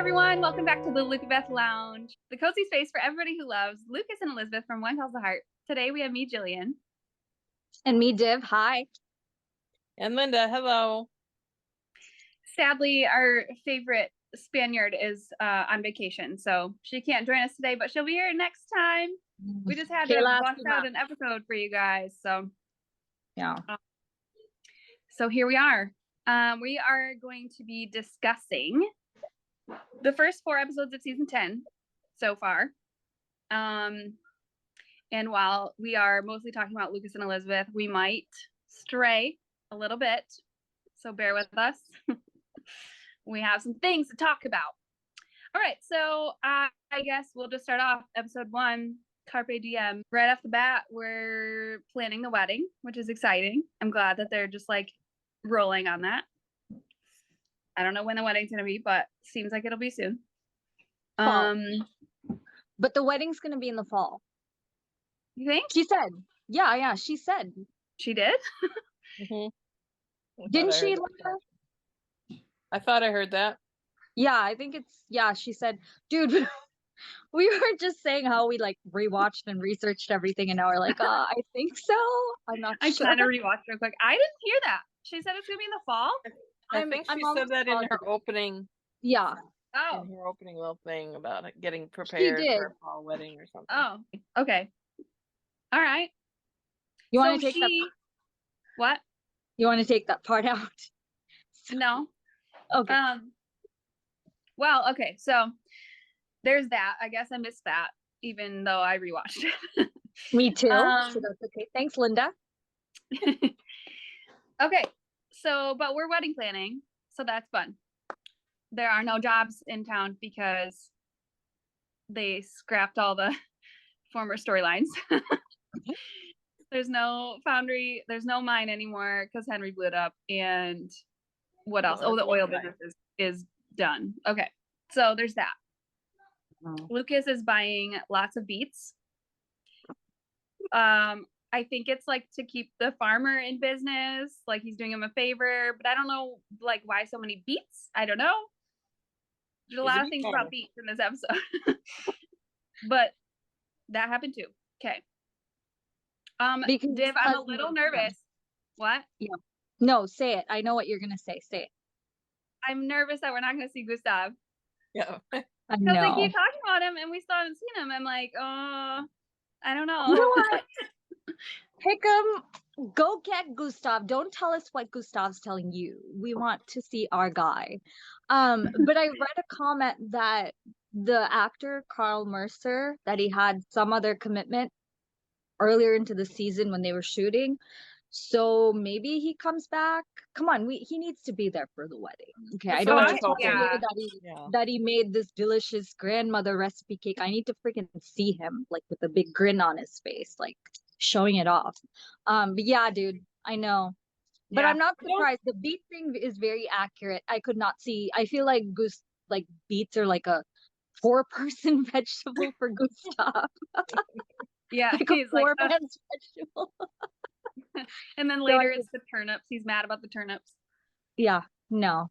everyone. Welcome back to the Lucabeth Lounge, the cozy space for everybody who loves Lucas and Elizabeth from One Calls the Heart. Today we have me, Jillian. And me, Div. Hi. And Linda. Hello. Sadly, our favorite Spaniard is on vacation, so she can't join us today, but she'll be here next time. We just had to bust out an episode for you guys, so yeah. So here we are. We are going to be discussing the first 4 episodes of season 10 so far. And while we are mostly talking about Lucas and Elizabeth, we might stray a little bit, so bear with us. We have some things to talk about. All right, so I guess we'll just start off episode 1, Carpe Diem. Right off the bat, we're planning the wedding, which is exciting. I'm glad that they're just like rolling on that. I don't know when the wedding's gonna be, but seems like it'll be soon. But the wedding's gonna be in the fall. You think? She said. Yeah, she said. She did? Mm-hmm. Didn't she? I thought I heard that. Yeah, I think she said, dude, we were just saying how we like rewatched and researched everything, and now we're like, I think so. I'm not sure. I kind of rewatched real quick. I didn't hear that. She said it's gonna be in the fall. I think she said that in her opening. Yeah. Oh. In her opening little thing about it, getting prepared for a fall wedding or something. Oh, okay. All right. You want to take that? What? You want to take that part out? No. Okay. Well, okay. So there's that. I guess I missed that, even though I rewatched it. Me too. So that's okay. Thanks, Linda. Okay. So, but we're wedding planning, so that's fun. There are no jobs in town because they scrapped all the former storylines. There's no foundry, there's no mine anymore because Henry blew it up. And what else? The oil business is done. Okay, so there's that. Lucas is buying lots of beets. I think it's like to keep the farmer in business, like he's doing him a favor, but I don't know like why so many beets. I don't know. There's a lot of things about beets in this episode. But that happened too. Okay. Div, I'm a little nervous. What? Yeah. No, say it. I know what you're gonna say. Say it. I'm nervous that we're not gonna see Gustav. Yeah. Because they keep talking about him and we still haven't seen him. I'm like, I don't know. You know what? Pick him. Go get Gustav. Don't tell us what Gustav's telling you. We want to see our guy. But I read a comment that the actor Carl Mercer, that he had some other commitment earlier into the season when they were shooting. So maybe he comes back. Come on, he needs to be there for the wedding. Okay, I don't want to hear that he made this delicious grandmother recipe cake. I need to freaking see him like with a big grin on his face, like showing it off. But yeah, dude, I know. But I'm not surprised. The beet thing is very accurate. I could not see. I feel like beets are like a 4-person vegetable for Gustav. Yeah, like a 4-man's vegetable. And then later it's the turnips. He's mad about the turnips. Yeah, no.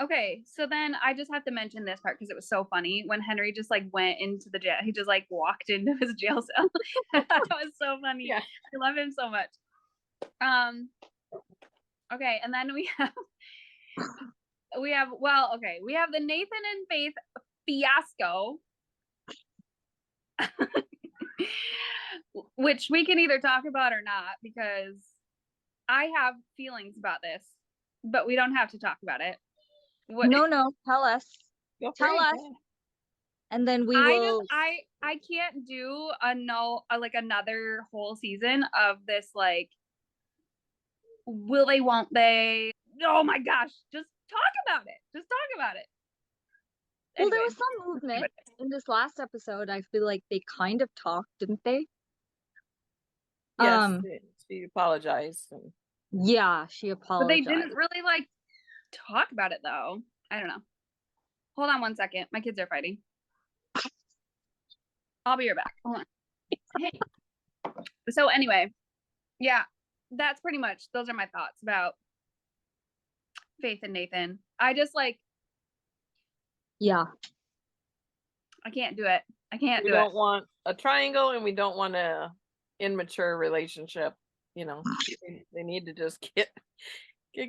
Okay, so then I just have to mention this part because it was so funny when Henry just like went into the jail. He just like walked into his jail cell. That was so funny. Yeah. I love him so much. Okay, and then we have the Nathan and Faith fiasco. Which we can either talk about or not, because I have feelings about this, but we don't have to talk about it. No, tell us. Tell us. And then we will. I can't do another whole season of this, like, will they, won't they? Oh my gosh, just talk about it. Just talk about it. Well, there was some movement in this last episode. I feel like they kind of talked, didn't they? Yes, she apologized. Yeah, she apologized. But they didn't really like talk about it though. I don't know. Hold on one second. My kids are fighting. I'll be right back. Hold on. Hey. So anyway, yeah, that's pretty much, those are my thoughts about Faith and Nathan. I just like, Yeah. I can't do it. I can't We do it. don't want a triangle, and we don't want a immature relationship. You know, they need to just get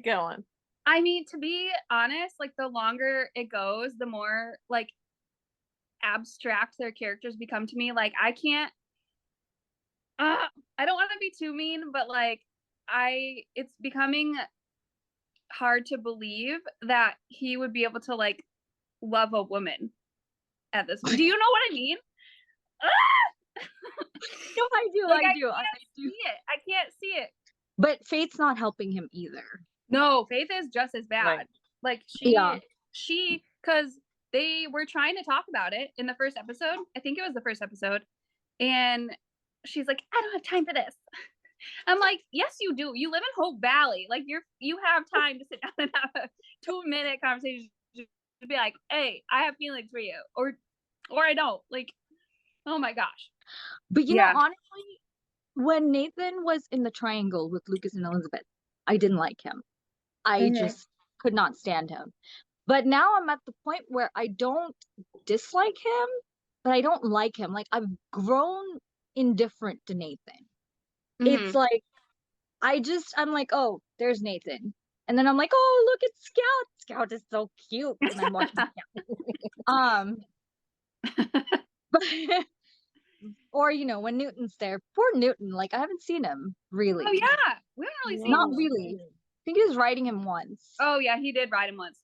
going. I mean, to be honest, like the longer it goes, the more like abstract their characters become to me. Like I can't I don't want to be too mean, but like it's becoming hard to believe that he would be able to like love a woman at this point. Do you know what I mean? No, I do. Like, I do. see it. I can't see it. But Fate's not helping him either. No, Faith is just as bad. Right. Like she because they were trying to talk about it in the first episode. I think it was the first episode. And she's like, I don't have time for this. I'm like, yes, you do. You live in Hope Valley. Like you have time to sit down and have a 2-minute conversation to be like, hey, I have feelings for you. Or I don't. Like, oh my gosh. But you know, honestly, when Nathan was in the triangle with Lucas and Elizabeth, I didn't like him. I just could not stand him. But now I'm at the point where I don't dislike him, but I don't like him. Like I've grown indifferent to Nathan. It's like I'm like, oh, there's Nathan. And then I'm like, oh, look at Scout. Scout is so cute. And I'm watching Scout. But or you know, when Newton's there, poor Newton, like I haven't seen him really. Oh yeah, we haven't really seen not him. really. I think he was riding him once. Oh yeah, he did ride him once.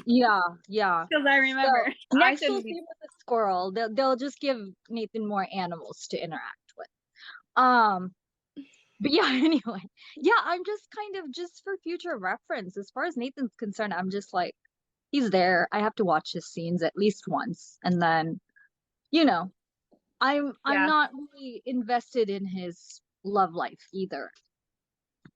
yeah Because I remember. So, next we'll see with the squirrel, they'll just give Nathan more animals to interact with. But yeah, anyway, yeah, I'm just kind of just for future reference, as far as Nathan's concerned, I'm just like, he's there. I have to watch his scenes at least once, and then, you know, I'm not really invested in his love life either.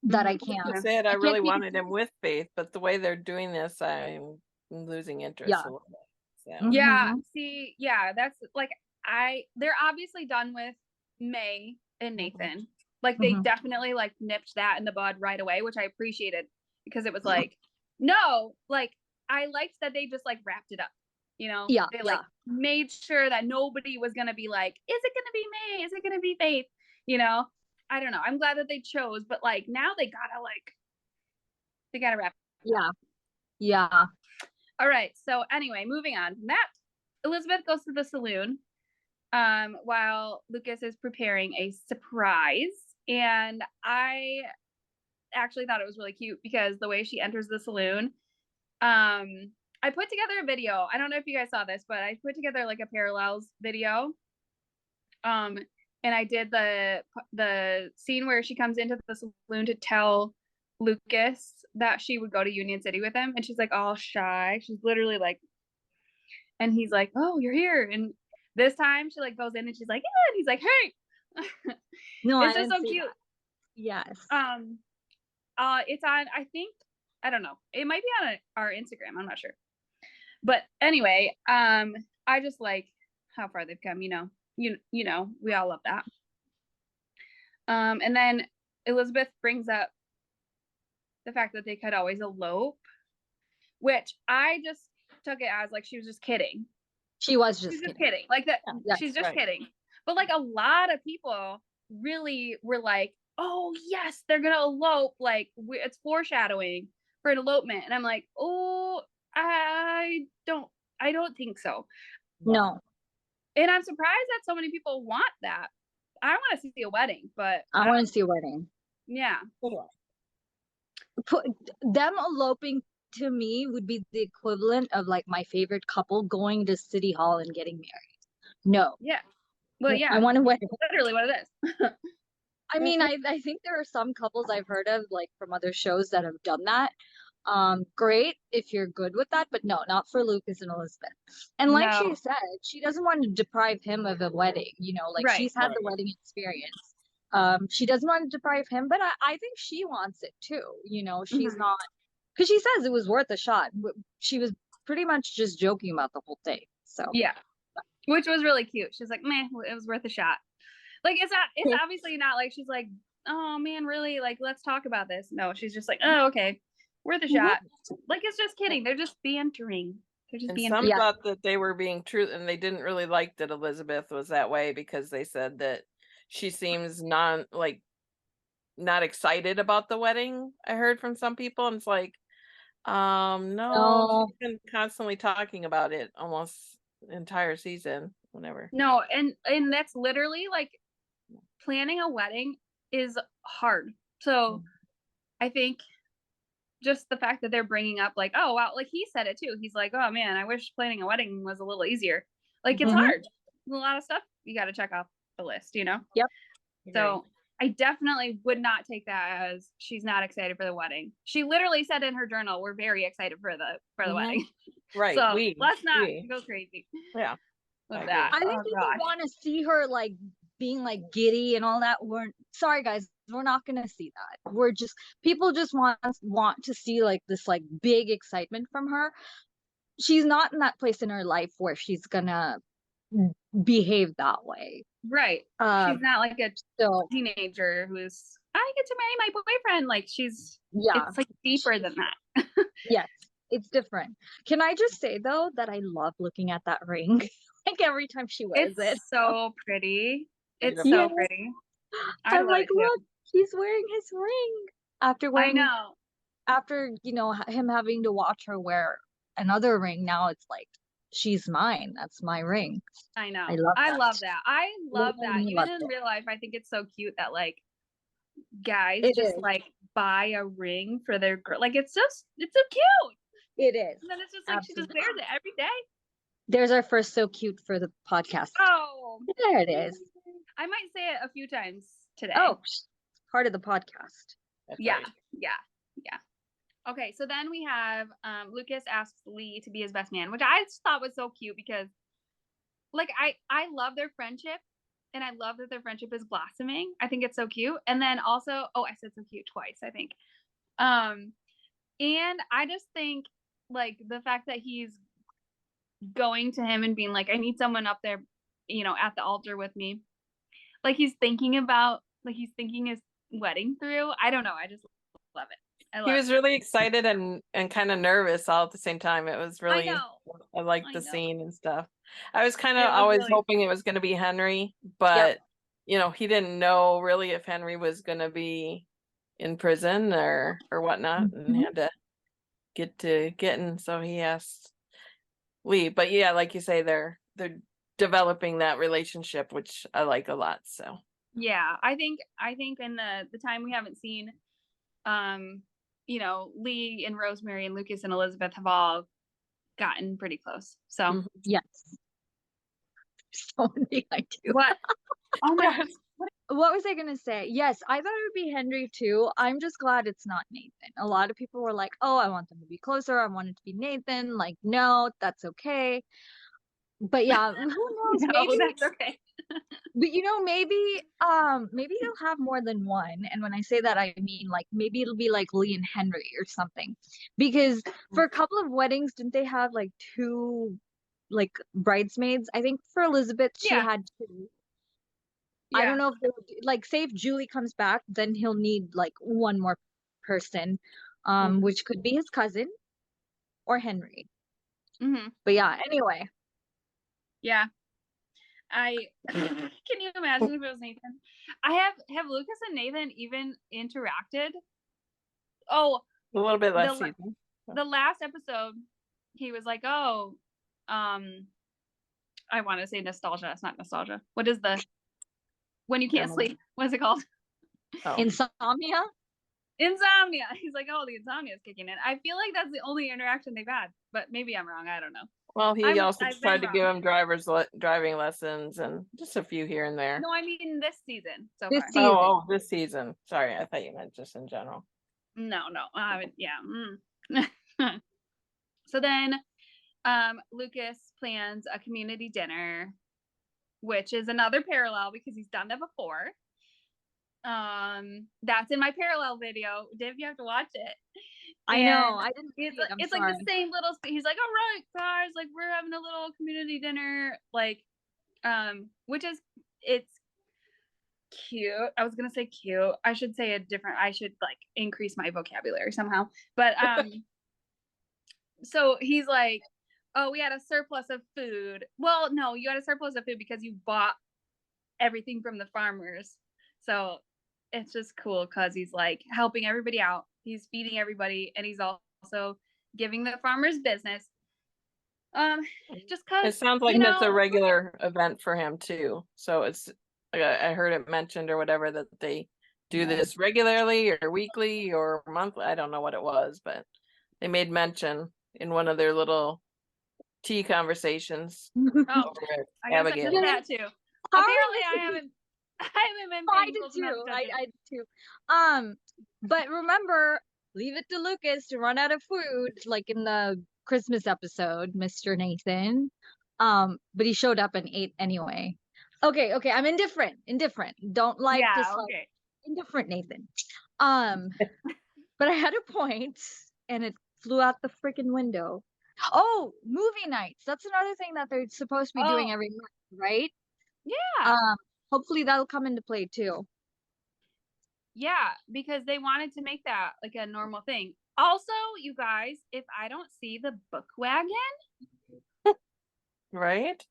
That I can't. I said I really wanted him with Faith, but the way they're doing this, I'm losing interest a little bit. So. Yeah, see, yeah, that's like they're obviously done with May and Nathan. Like they definitely like nipped that in the bud right away, which I appreciated because it was like, no, like I liked that they just like wrapped it up. You know, they like made sure that nobody was gonna be like, is it gonna be May? Is it gonna be Faith? You know, I don't know. I'm glad that they chose, but like now they gotta wrap it up. Yeah. All right. So anyway, moving on from that, Elizabeth goes to the saloon while Lucas is preparing a surprise. And I actually thought it was really cute because the way she enters the saloon, I put together a video. I don't know if you guys saw this, but I put together like a parallels video. And I did the scene where she comes into the saloon to tell Lucas that she would go to Union City with him, and she's like all shy. She's literally like, and he's like, oh, you're here. And this time she like goes in and she's like, yeah, and he's like, hey. No, it's just so cute. That. Yes. It's on, I think, I don't know, it might be on our Instagram, I'm not sure, but anyway, I just like how far they've come. You know, we all love that. And then Elizabeth brings up the fact that they could always elope, which I just took it as like she was just kidding. She was just kidding. Like that. Yeah, she's just kidding. But like a lot of people really were like, oh yes, they're gonna elope. Like it's foreshadowing for an elopement. And I'm like, oh, I don't think so. No. And I'm surprised that so many people want that. I want to see a wedding, but I want to see a wedding. Yeah. Them eloping to me would be the equivalent of like my favorite couple going to City Hall and getting married. No. Yeah. Well, yeah. I want a wedding. Literally what it is. I mean, I think there are some couples I've heard of like from other shows that have done that. Great if you're good with that, but no, not for Lucas and Elizabeth. And like she said, she doesn't want to deprive him of a wedding, you know, like she's had the wedding experience. She doesn't want to deprive him, but I think she wants it too, you know. She's not, because she says it was worth a shot. She was pretty much just joking about the whole thing. So yeah, which was really cute. She's like, meh, it was worth a shot. Like it's obviously not like she's like, oh man, really, like let's talk about this. No, she's just like, oh, okay, worth a shot. Like it's just kidding. They're just bantering. They're just And being some Yeah. thought that they were being true, and they didn't really like that Elizabeth was that way because they said that she seems not excited about the wedding. I heard from some people, and it's like, no, No. she's been constantly talking about it almost the entire season, whenever. No, and that's literally like planning a wedding is hard. So I think just the fact that they're bringing up like, oh wow, like he said it too. He's like, oh man, I wish planning a wedding was a little easier. Like it's Mhm. hard. There's a lot of stuff you got to check off the list, you know? Yep. So I definitely would not take that as she's not excited for the wedding. She literally said in her journal, we're very excited for the Mhm. wedding. Right. So we let's not we. go crazy Yeah. I with agree. that. I think Oh people gosh. want to see her like being like giddy and all that. We're sorry guys, we're not gonna see that. We're just people just want to see like this like big excitement from her. She's not in that place in her life where she's gonna behave that way. Right. Um, She's not like a so teenager who's I get to marry my boyfriend. Like yeah, it's like deeper than that. yes, it's different. Can I just say though that I love looking at that ring? Like every time she wears it. It's so pretty. It's Beautiful. so Yes. pretty. I I'm love like, it too. look, he's wearing his ring after I wearing know. after him having to watch her wear another ring. Now it's like she's mine. That's my ring. I know. I love I that. love that. I love that. Literally Even love in it. real life, I think it's so cute that like guys It just is. like buy a ring for their girl. Like it's so cute. It is. And then it's just like she just Absolutely. wears it every day. There's our first so cute for the podcast. Oh, There it is. I might say it a few times today. Oh, part of the podcast. That's yeah, right. yeah. Okay, so then we have Lucas asks Lee to be his best man, which I just thought was so cute because like I love their friendship and I love that their friendship is blossoming. I think it's so cute. And then also, I said so cute twice, I think. And I just think like the fact that he's going to him and being like, I need someone up there, at the altar with me. Like he's thinking his wedding through. I don't know. I just love it. He was really excited and kind of nervous all at the same time. It was really, I liked the scene and stuff. I was kind of always hoping it was going to be Henry, but he didn't know really if Henry was going to be in prison or whatnot, and had to get to getting. So he asked Lee, but yeah, like you say, they're developing that relationship, which I like a lot. So yeah, I think in the time we haven't seen, Lee and Rosemary and Lucas and Elizabeth have all gotten pretty close. So yes. So many I do. What? Oh my God. What was I gonna say? Yes, I thought it would be Henry too. I'm just glad it's not Nathan. A lot of people were like, "Oh, I want them to be closer. I want it to be Nathan." Like, no, that's okay. But yeah, who knows? No, Maybe that's okay. But maybe he'll have more than one. And when I say that, I mean like maybe it'll be like Lee and Henry or something. Because for a couple of weddings, didn't they have like two like bridesmaids? I think for Elizabeth she had two. Yeah. I don't know if they'll like say if Julie comes back, then he'll need like one more person, which could be his cousin or Henry. But yeah, anyway. Yeah. Can you imagine if it was Nathan? I have Lucas and Nathan even interacted. Oh, a little bit last season. The last episode, he was like, "Oh, I want to say nostalgia. It's not nostalgia. What is when you can't sleep? What is it called? Oh. Insomnia. He's like, "Oh, the insomnia is kicking in." I feel like that's the only interaction they've had, but maybe I'm wrong. I don't know. Well, he also tried to give him driving lessons and just a few here and there. No, I mean this season. Oh, this season. Sorry, I thought you meant just in general. No. Yeah. So then, Lucas plans a community dinner, which is another parallel because he's done that before. That's in my parallel video. Div, you have to watch it. I know. I didn't. It's like the same little. He's like, "All right, guys, like we're having a little community dinner, like, which is it's cute. I was gonna say cute. I should say I should like increase my vocabulary somehow. But so he's like, oh, we had a surplus of food. Well, no, you had a surplus of food because you bought everything from the farmers. So it's just cool because he's like helping everybody out. He's feeding everybody, and he's also giving the farmers business. Just cause it sounds like that's a regular event for him too. So it's like I heard it mentioned or whatever that they do this regularly or weekly or monthly. I don't know what it was, but they made mention in one of their little tea conversations. Oh, I guess I did that too. Apparently, I haven't been. I did too. I did too. But remember, leave it to Lucas to run out of food, like in the Christmas episode, Mr. Nathan. But he showed up and ate anyway. Okay, I'm indifferent. Don't like dislike. Okay. Indifferent, Nathan. But I had a point, and it flew out the freaking window. Oh, movie nights. That's another thing that they're supposed to be doing every month, right? Yeah. Hopefully that'll come into play too. Yeah, because they wanted to make that like a normal thing. Also, you guys, if I don't see the book wagon, right?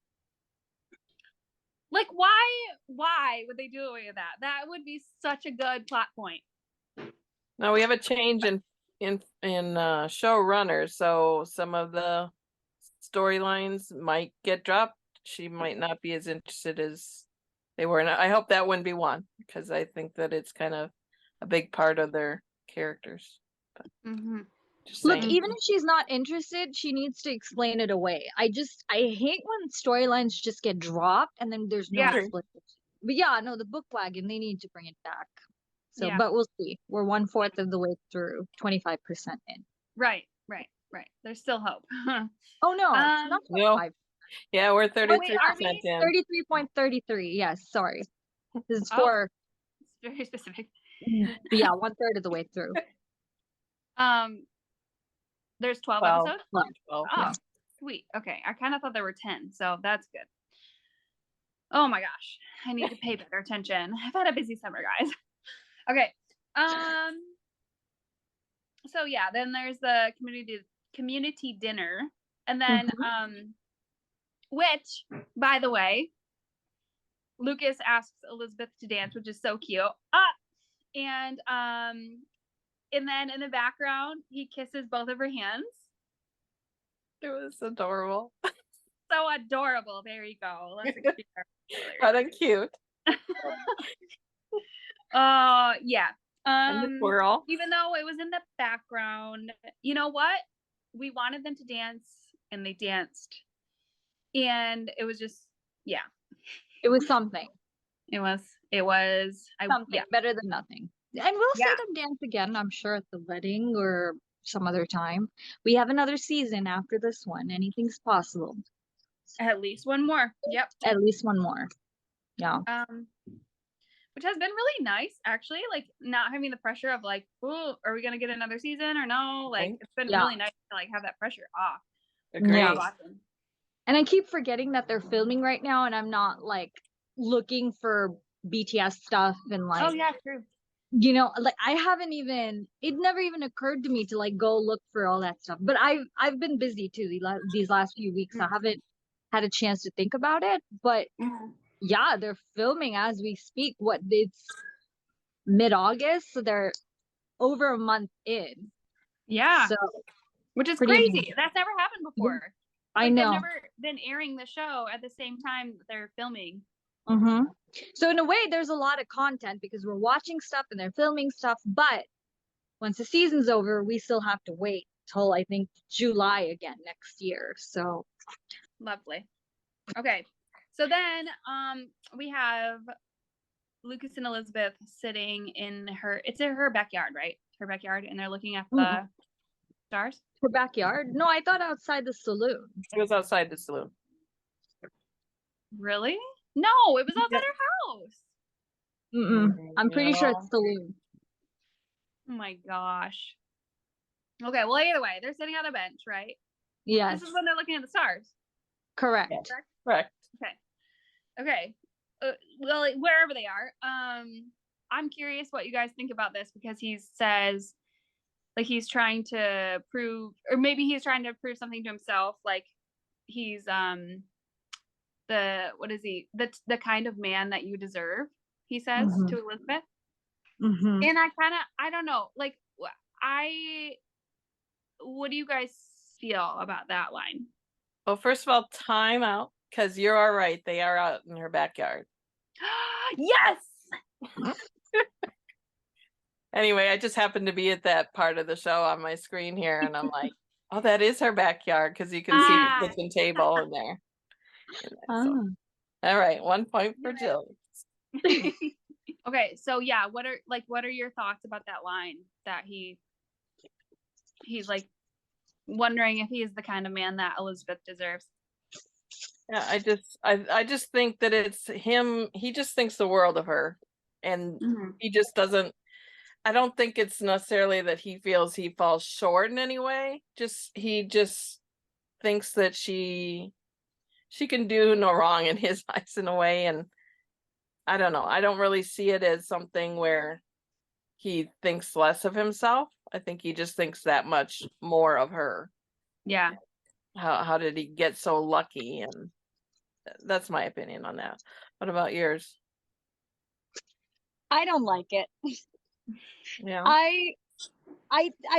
Like why would they do away with that? That would be such a good plot point. Now we have a change in showrunners, so some of the storylines might get dropped. She might not be as interested as they were. And I hope that wouldn't be one, because I think that it's kind of a big part of their characters. Look, even if she's not interested, she needs to explain it away. I hate when storylines just get dropped and then there's no explanation. But yeah, no, the book wagon, they need to bring it back. So, but we'll see. We're 1/4 of the way through, 25% in. Right. There's still hope. Oh no, it's not 25. Yeah, we're 33% in. 33.33. Yes, sorry. This is for. It's very specific. But yeah, 1/3 of the way through. There's 12 episodes. 12. Oh, yeah. Sweet. Okay, I kind of thought there were 10, so that's good. Oh my gosh, I need to pay better attention. I've had a busy summer, guys. Okay. So yeah, then there's the community dinner, and then which, by the way, Lucas asks Elizabeth to dance, which is so cute. And then in the background, he kisses both of her hands. It was adorable. So adorable. There you go. Let's explain Rather cute. Yeah. And the squirrel. Even though it was in the background, you know what? We wanted them to dance, and they danced. And it was just, yeah. It was something. It was something better than nothing. And we'll see them dance again, I'm sure, at the wedding or some other time. We have another season after this one. Anything's possible. At least one more. Yep. At least one more. Yeah. Which has been really nice, actually. Like, not having the pressure of like, oh, are we gonna get another season or no? Like, it's been really nice to like have that pressure off. Agreed. Yeah. And I keep forgetting that they're filming right now, and I'm not like looking for BTS stuff and like. Oh yeah, true. You know, like it never even occurred to me to like go look for all that stuff. But I've been busy too these last few weeks. I haven't had a chance to think about it. But yeah, they're filming as we speak. It's mid-August, so they're over a month in. Yeah. So, which is crazy. That's never happened before. I know. They've never been airing the show at the same time that they're filming. So in a way, there's a lot of content because we're watching stuff and they're filming stuff. But once the season's over, we still have to wait till I think July again next year. So lovely. Okay, so then we have Lucas and Elizabeth sitting in her backyard, right? Her backyard, and they're looking at the stars. Her backyard? No, I thought outside the saloon. It was outside the saloon. Really? No, it was outside her house. I'm pretty sure it's saloon. Oh my gosh. Okay, well, either way, they're sitting on a bench, right? Yes. This is when they're looking at the stars. Correct. Okay. Well, wherever they are, I'm curious what you guys think about this, because he says, like, he's trying to prove, or maybe he's trying to prove something to himself, like he's what is he? The kind of man that you deserve, he says to Elizabeth. And I don't know, like, what do you guys feel about that line? Well, first of all, time out, because you're all right. They are out in her backyard. Yes. Anyway, I just happened to be at that part of the show on my screen here, and I'm like, oh, that is her backyard, because you can see the kitchen table in there. So. All right, 1 point for Jill. Okay, so yeah, what are your thoughts about that line that he's like wondering if he is the kind of man that Elizabeth deserves? Yeah, I just think that it's him. He just thinks the world of her, and he just doesn't. I don't think it's necessarily that he feels he falls short in any way. He just thinks that she can do no wrong in his eyes in a way, and I don't know. I don't really see it as something where he thinks less of himself. I think he just thinks that much more of her. Yeah. How did he get so lucky? And that's my opinion on that. What about yours? I don't like it. Yeah. I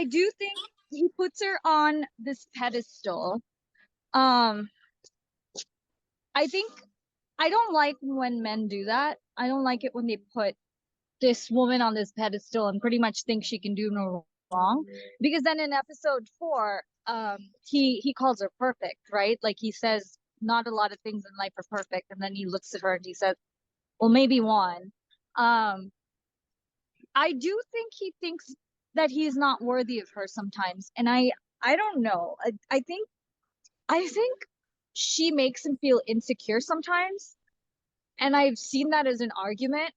do think he puts her on this pedestal. I think I don't like when men do that. I don't like it when they put this woman on this pedestal and pretty much think she can do no wrong. Because then in episode 4, he calls her perfect, right? Like he says not a lot of things in life are perfect, and then he looks at her and he says, well, maybe one. I do think he thinks that he's not worthy of her sometimes, and I don't know. I think she makes him feel insecure sometimes, and I've seen that as an argument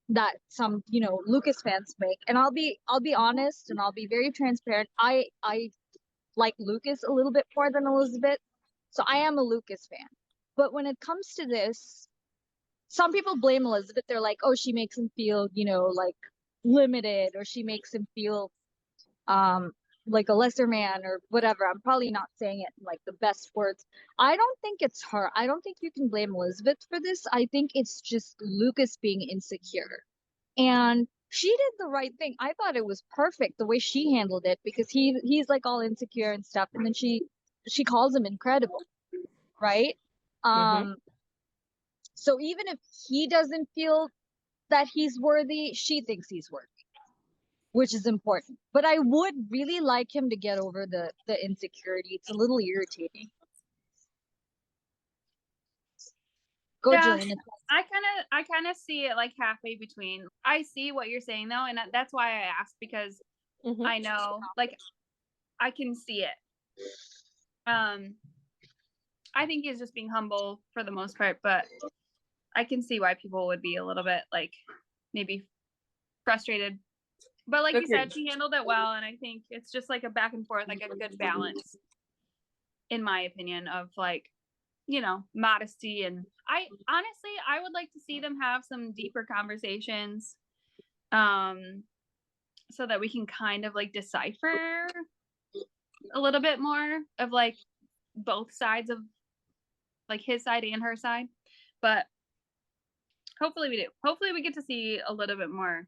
that some Lucas fans make. And I'll be honest, and I'll be very transparent. I like Lucas a little bit more than Elizabeth, so I am a Lucas fan. But when it comes to this, some people blame Elizabeth. They're like, oh, she makes him feel like limited, or she makes him feel like a lesser man or whatever. I'm probably not saying it in like the best words. I don't think it's her. I don't think you can blame Elizabeth for this. I think it's just Lucas being insecure. And she did the right thing. I thought it was perfect the way she handled it, because he's like all insecure and stuff, and then she calls him incredible, right? So even if he doesn't feel that he's worthy, she thinks he's worthy, which is important. But I would really like him to get over the insecurity. It's a little irritating. Go, yeah, Jillian. I kind of see it like halfway between. I see what you're saying though, and that's why I asked, because I know, like, I can see it. I think he's just being humble for the most part, but I can see why people would be a little bit like maybe frustrated. But like you said, she handled it well, and I think it's just like a back and forth, like a good balance, in my opinion, of like, modesty. And I would like to see them have some deeper conversations, so that we can kind of like decipher a little bit more of like both sides of like his side and her side. But hopefully we do. Hopefully we get to see a little bit more.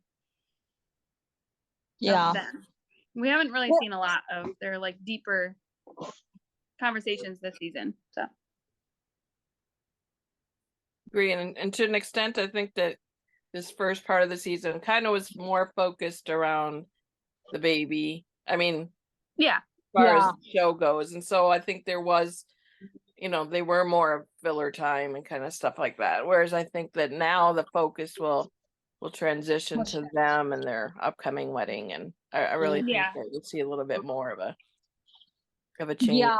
Yeah. We haven't really seen a lot of their like deeper conversations this season. So agree. And to an extent, I think that this first part of the season kind of was more focused around the baby. I mean, yeah, as far as the show goes. And so I think there was, they were more filler time and kind of stuff like that. Whereas I think that now the focus will transition to them and their upcoming wedding. And I really think that you'll see a little bit more of a change. Yeah.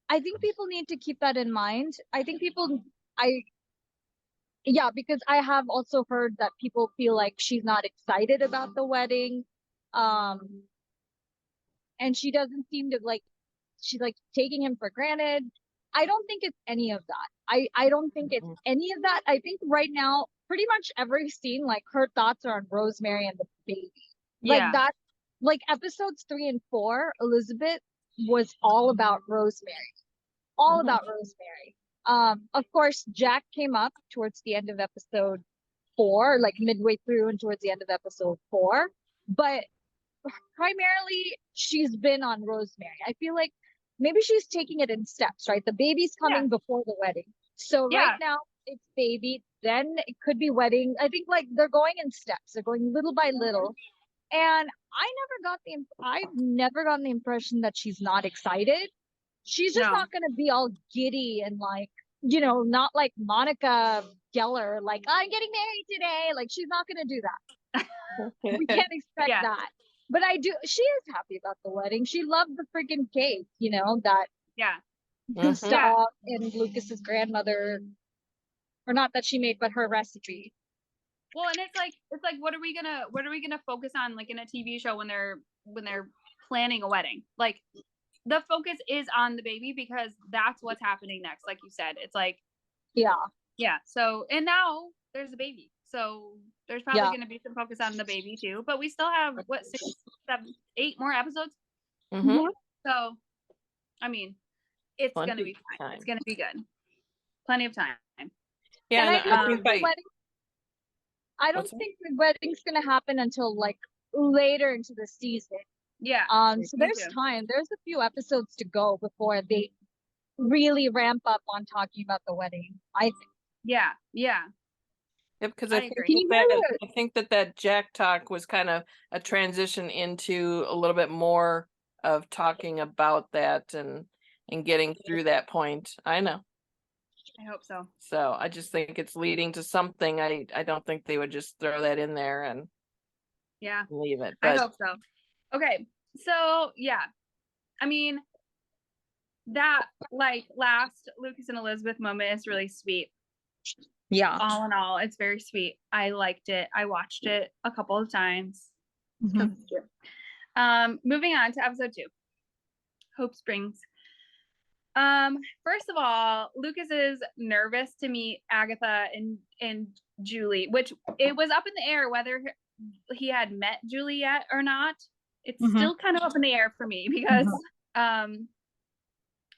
I think people need to keep that in mind. I think because I have also heard that people feel like she's not excited about the wedding. And she doesn't seem to she's like taking him for granted. I don't think it's any of that. I don't think it's any of that. I think right now, pretty much every scene, like her thoughts are on Rosemary and the baby. Like that, like episodes 3 and 4, Elizabeth was all about Rosemary. all about Rosemary. Of course, Jack came up towards the end of episode 4, like midway through and towards the end of episode 4. But primarily, she's been on Rosemary. I feel like maybe she's taking it in steps, right? The baby's coming before the wedding. So right now, it's baby, then it could be wedding. I think like they're going in steps. They're going little by little. And I've never gotten the impression that she's not excited. She's just not going to be all giddy and like, you know, not like Monica Geller, like, I'm getting married today. Like, she's not going to do that. We can't expect that. But she is happy about the wedding. She loved the freaking cake, you know, that Gustav and Lucas's grandmother, or not that she made, but her recipe. Well, and it's like, what are we gonna focus on, like in a TV show when they're planning a wedding? Like, the focus is on the baby because that's what's happening next. Like you said, it's like, So, and now there's a baby, so there's probably going to be some focus on the baby too. But we still have 6, 7, 8 more episodes. So, I mean, it's going to be fine. It's going to be good. Plenty of time. Yeah, I don't think the wedding's going to happen until like later into the season. Yeah. So there's time. There's a few episodes to go before they really ramp up on talking about the wedding, I think. Yeah. Yep, because I think that Jack talk was kind of a transition into a little bit more of talking about that and getting through that point. I know. I hope so. So I just think it's leading to something. I don't think they would just throw that in there and leave it. But I hope so. Okay, so I mean, that like last Lucas and Elizabeth moment is really sweet. Yeah. All in all, it's very sweet. I liked it. I watched it a couple of times. Moving on to episode 2, Hope Springs. First of all, Lucas is nervous to meet Agatha and Julie, which it was up in the air whether he had met Julie yet or not. It's still kind of up in the air for me because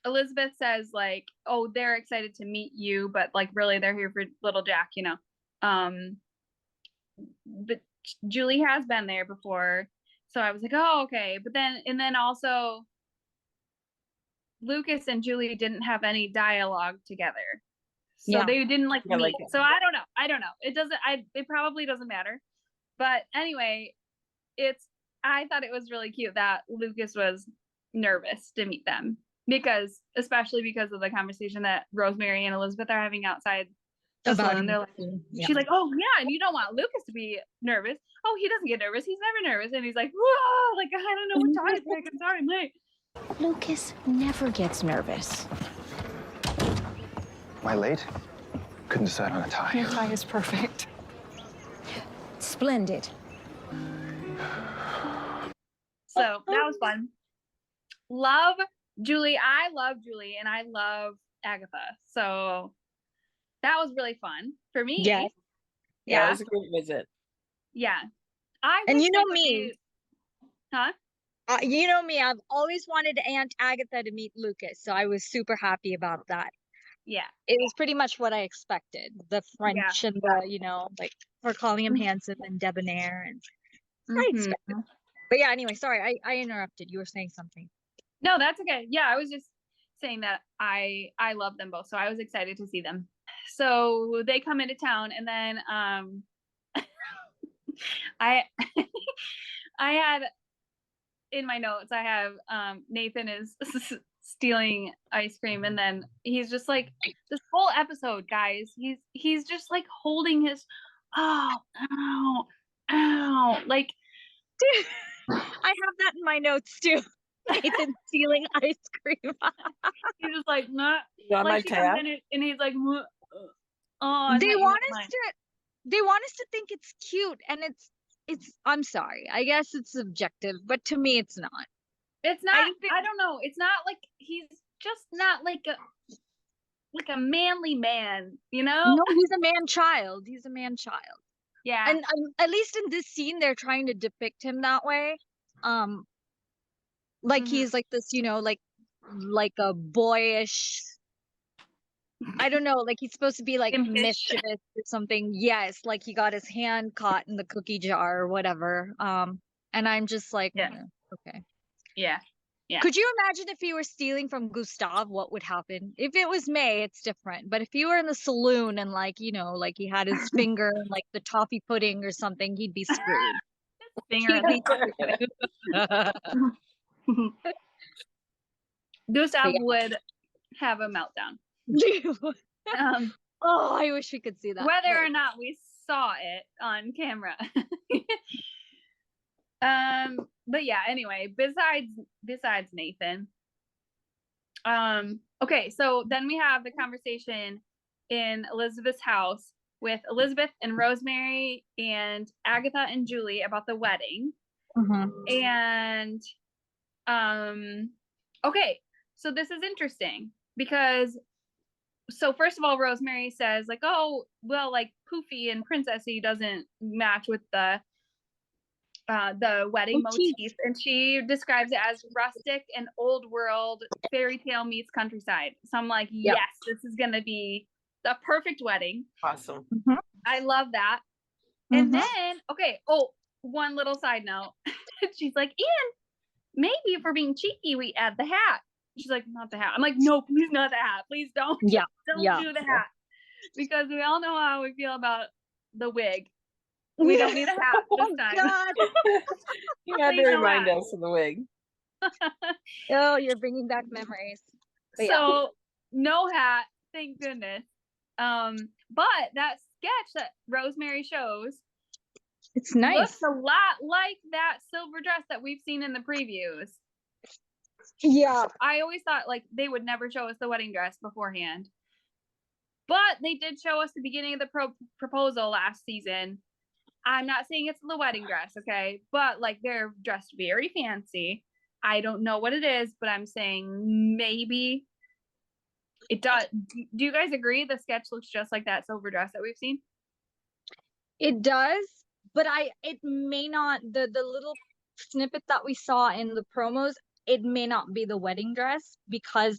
Elizabeth says like, oh, they're excited to meet you, but like really they're here for little Jack, you know. But Julie has been there before, so I was like, oh, okay. But then also Lucas and Julie didn't have any dialogue together, so they didn't like meet. So I don't know. It probably doesn't matter. But anyway, I thought it was really cute that Lucas was nervous to meet them especially because of the conversation that Rosemary and Elizabeth are having outside the saloon. They're like, she's like, oh yeah, and you don't want Lucas to be nervous. Oh, he doesn't get nervous. He's never nervous. And he's like, whoa, like I don't know what time it's like. I'm sorry, I'm late. Lucas never gets nervous. Am I late? Couldn't decide on a tie. Your tie is perfect. Splendid. So that was fun. Love Julie. I love Julie and I love Agatha. So that was really fun for me. Yeah, it was a great visit. Yeah. And you know me. Huh? You know me, I've always wanted Aunt Agatha to meet Lucas, so I was super happy about that. Yeah. It was pretty much what I expected. The French and the, you know, like we're calling him handsome and debonair and I expected. But yeah, anyway, sorry, I interrupted. You were saying something. No, that's okay. Yeah, I was just saying that I love them both, so I was excited to see them. So they come into town and then I had in my notes, I have Nathan is stealing ice cream, and then he's just like this whole episode, guys. He's just like holding his ow, like. I have that in my notes too. Nathan stealing ice cream. He's just like, nah. On my tab. And he's like, they want us to think it's cute, and it's I'm sorry, I guess it's subjective, but to me it's not. It's not. I don't know. It's not like he's just not like a manly man, you know? No, he's a man child. Yeah. And at least in this scene they're trying to depict him that way. Like he's like this, you know, like like a boyish, I don't know, like he's supposed to be like Impish. mischievous or something. Yes, like he got his hand caught in the cookie jar or whatever. And I'm just like, Yeah. Okay. Yeah. Yeah. Could you imagine if you were stealing from Gustav, what would happen? If it was May, it's different. But if you were in the saloon and like, you know, like he had his finger in like the toffee pudding or something, he'd be screwed. Finger in the toffee pudding. Gustav would have a meltdown. Oh, I wish we could see that. Whether or not we saw it on camera. But yeah, anyway, besides Nathan. Okay, so then we have the conversation in Elizabeth's house with Elizabeth and Rosemary and Agatha and Julie about the wedding. And okay, so this is interesting because first of all, Rosemary says like, oh, well, like Poofy and Princessy doesn't match with the wedding motif, and she describes it as rustic and old world fairy tale meets countryside. So I'm like, yes, this is gonna be the perfect wedding. Awesome. I love that. And then, okay, one little side note. She's like, and maybe if we're being cheeky, we add the hat. She's like, not the hat. I'm like, no, please not the hat. Please don't. Don't do the hat. Because we all know how we feel about the wig. We don't need a hat this time. God. You had to remind us of the wig. Oh, you're bringing back memories. But so no hat, thank goodness. But that sketch that Rosemary shows, it's nice. Looks a lot like that silver dress that we've seen in the previews. Yeah. I always thought like they would never show us the wedding dress beforehand. But they did show us the beginning of the proposal last season. I'm not saying it's the wedding dress, okay? But like they're dressed very fancy. I don't know what it is, but I'm saying maybe it does. Do you guys agree the sketch looks just like that silver dress that we've seen? It does, but it may not, the little snippet that we saw in the promos, it may not be the wedding dress because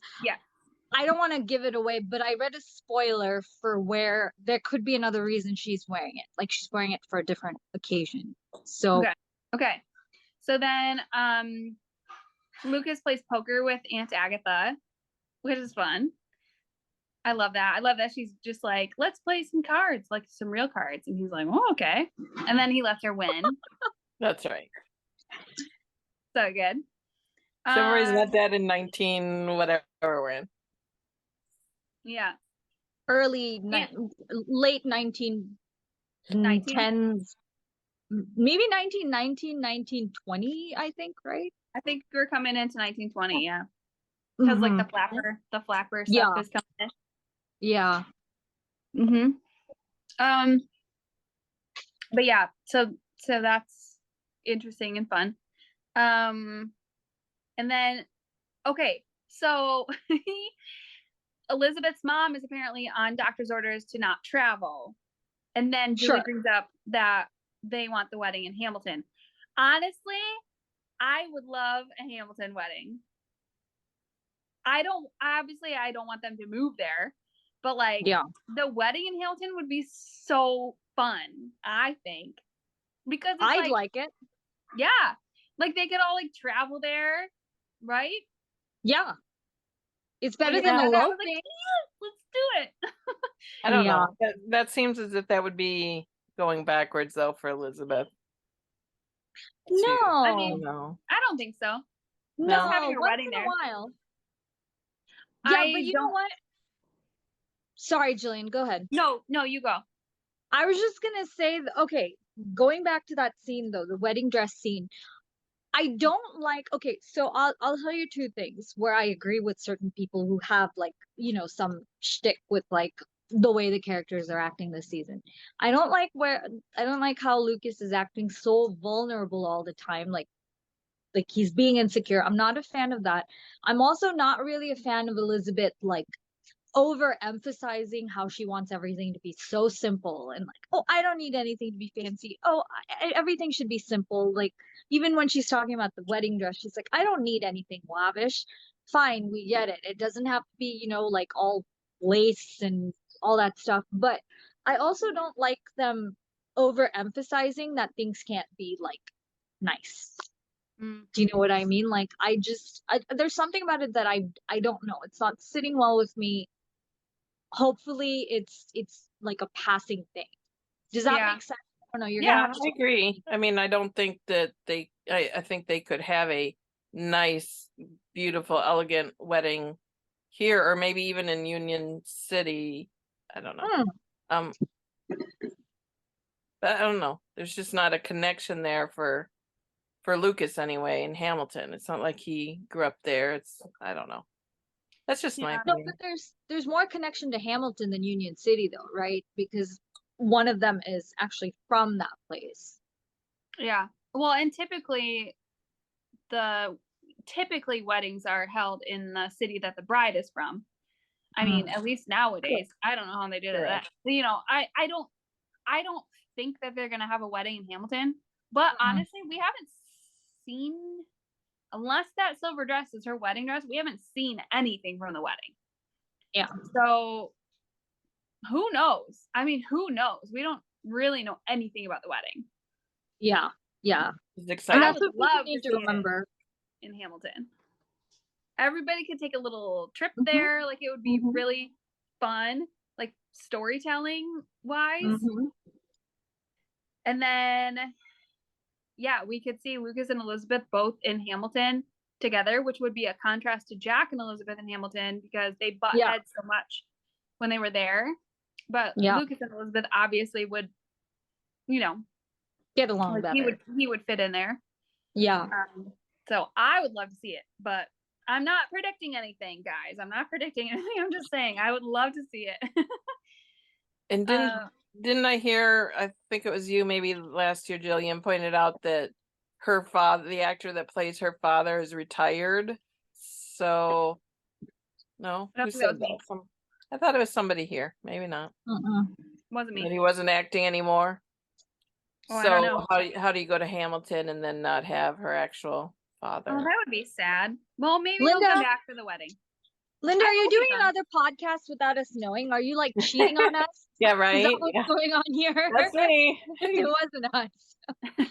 I don't want to give it away, but I read a spoiler for where there could be another reason she's wearing it. Like she's wearing it for a different occasion. So okay. So then Lucas plays poker with Aunt Agatha, which is fun. I love that. I love that she's just like, let's play some cards, like some real cards. And he's like, oh, okay. And then he lets her win. That's right. So good. Chivalry's not dead in 19 whatever we're in. Yeah. Late 1910s, maybe 1919, 1920, I think, right? I think we're coming into 1920, yeah. Because like the flapper stuff is coming in. Yeah. But yeah, so that's interesting and fun. And then okay, so Elizabeth's mom is apparently on doctor's orders to not travel. And then Julie brings up that they want the wedding in Hamilton. Honestly, I would love a Hamilton wedding. I don't want them to move there, but like the wedding in Hamilton would be so fun, I think. Because it's I'd like it. Yeah. Like they could all like travel there, right? Yeah. It's better than the low thing. Yeah, let's do it. I don't know. That seems as if that would be going backwards though for Elizabeth. No. I mean, I don't think so. No, just having a wedding there. While. Yeah, but you know what? Sorry, Jillian, go ahead. No, you go. I was just gonna say, okay, going back to that scene though, the wedding dress scene. I don't like, okay, so I'll tell you two things where I agree with certain people who have like, you know, some shtick with like the way the characters are acting this season. I don't like how Lucas is acting so vulnerable all the time, like he's being insecure. I'm not a fan of that. I'm also not really a fan of Elizabeth like overemphasizing how she wants everything to be so simple and like, oh, I don't need anything to be fancy. Oh, everything should be simple. Like even when she's talking about the wedding dress, she's like, I don't need anything lavish. fine, we get it. It doesn't have to be, like all lace and all that stuff. But I also don't like them overemphasizing that things can't be like nice. Do you know what I mean? Like there's something about it that I don't know. It's not sitting well with me. Hopefully it's like a passing thing. Does that make sense? I don't know. You're gonna have to I agree. I mean, I don't think that I think they could have a nice, beautiful, elegant wedding here, or maybe even in Union City. I don't know. But I don't know. There's just not a connection there for Lucas anyway in Hamilton. It's not like he grew up there. I don't know. That's just my opinion. No, but there's more connection to Hamilton than Union City though, right? Because one of them is actually from that place. Yeah. Well, and typically weddings are held in the city that the bride is from. I mean, at least nowadays. I don't know how they did it. I don't think that they're gonna have a wedding in Hamilton. But honestly, we haven't seen, unless that silver dress is her wedding dress, we haven't seen anything from the wedding. Yeah. So who knows? I mean, who knows? We don't really know anything about the wedding. Yeah. Yeah. It's exciting. That's what we need to remember. In Hamilton. Everybody could take a little trip there. Like, it would be really fun, like storytelling wise. And then, we could see Lucas and Elizabeth both in Hamilton together, which would be a contrast to Jack and Elizabeth in Hamilton because they butt heads so much when they were there. But Lucas and Elizabeth obviously would, get along better. He would fit in there. Yeah. So I would love to see it, but I'm not predicting anything, guys. I'm not predicting anything. I'm just saying I would love to see it. And didn't I hear, I think it was you maybe last year, Jillian, pointed out that her father, the actor that plays her father, is retired. So, no, who said that? I thought it was somebody here. Maybe not. Wasn't me. That he wasn't acting anymore. Oh, so I don't know. how do you go to Hamilton and then not have her actual father? Oh, that would be sad. Well, maybe Linda, he'll come back for the wedding. Linda, are you doing another podcast without us knowing? Are you like cheating on us? Yeah, right. Is that what's going on here? That's me. It wasn't us.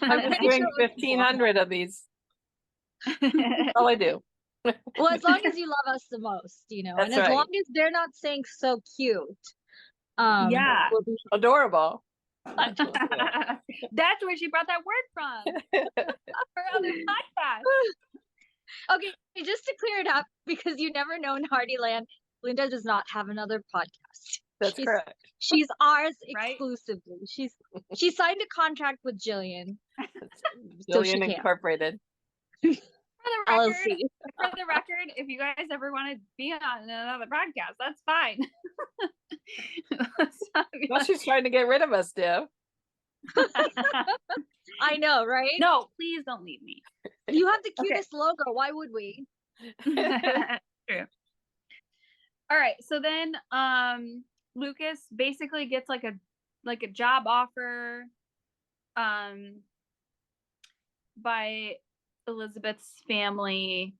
I'm just doing 1,500 of these. That's all I do. Well, as long as you love us the most, That's and as long as they're not saying so cute. We'll be adorable. That's where she brought that word from. Her other podcast. Okay, just to clear it up, because you never know in Hardyland, Linda does not have another podcast. That's correct. She's ours exclusively. She signed a contract with Jillian. Jillian Incorporated. For LLC. The record, if you guys ever want to be on another podcast, that's fine. Well, she's trying to get rid of us, Dev. I know, right? No, please don't leave me. You have the cutest logo. Why would we? True. All right. So then Lucas basically gets like a job offer by Elizabeth's family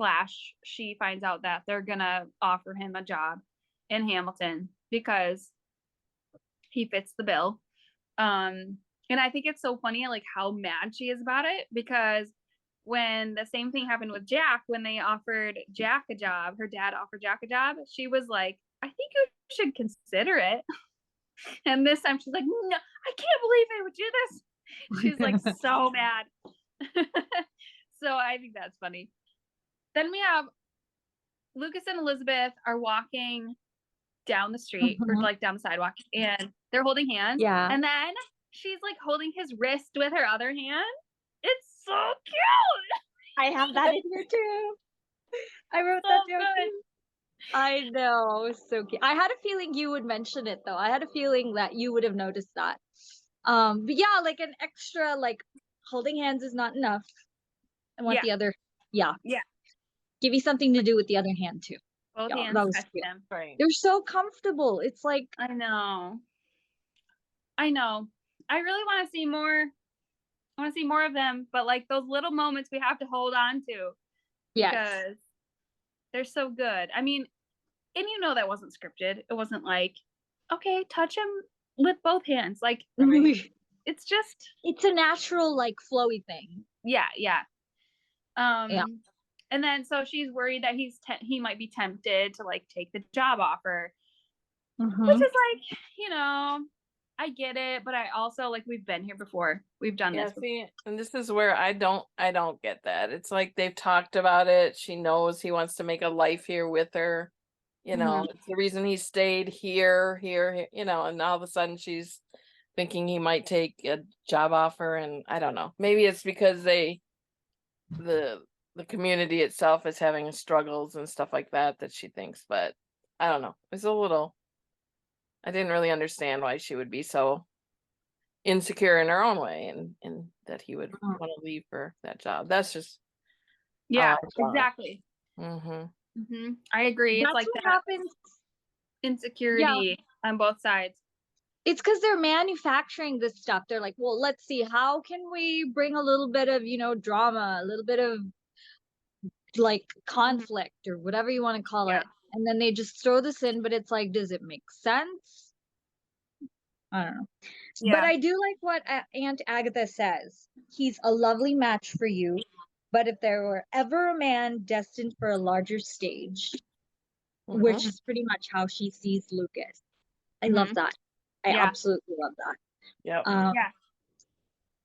/ she finds out that they're gonna offer him a job in Hamilton because he fits the bill. And I think it's so funny like how mad she is about it, because when the same thing happened with Jack, when they offered Jack a job, her dad offered Jack a job, she was like, I think you should consider it. And this time she's like, no, I can't believe they would do this. She's like so mad. So I think that's funny. Then we have Lucas and Elizabeth are walking down the street or like down the sidewalk, and they're holding hands. Yeah. And then she's like holding his wrist with her other hand. It's so cute. I have that in here too. I wrote that down too. I know, so cute. I had a feeling you would mention it though. I had a feeling that you would have noticed that. But yeah, like an extra like holding hands is not enough. I want the other. Yeah. Give you something to do with the other hand too. Both hands touch them. Right. They're so comfortable. It's like I know. I really want to see more. I want to see more of them, but like those little moments we have to hold on to. Yes. They're so good. I mean, and you know that wasn't scripted. It wasn't like, okay, touch him with both hands. Like, it's just, it's a natural, like, flowy thing. yeah. Yeah. And then so she's worried that he might be tempted to like take the job offer, which is like, you know, I get it, but I also, like, we've been here before. We've done this before. See, and this is where I don't get that. It's like they've talked about it. She knows he wants to make a life here with her. You know, it's the reason he stayed here, you know, and all of a sudden she's thinking he might take a job offer, and I don't know. Maybe it's because the community itself is having struggles and stuff like that she thinks, but I don't know. It's a little, I didn't really understand why she would be so insecure in her own way, and that he would want to leave for that job. That's just exactly. I agree. That's it's like what that happens. Insecurity on both sides. It's because they're manufacturing this stuff. They're like, well, let's see, how can we bring a little bit of, you know, drama, a little bit of like conflict or whatever you want to call it, and then they just throw this in, but it's like, does it make sense? I don't know. But I do like what Aunt Agatha says. He's a lovely match for you, but if there were ever a man destined for a larger stage, which is pretty much how she sees Lucas. I love that. I absolutely love that.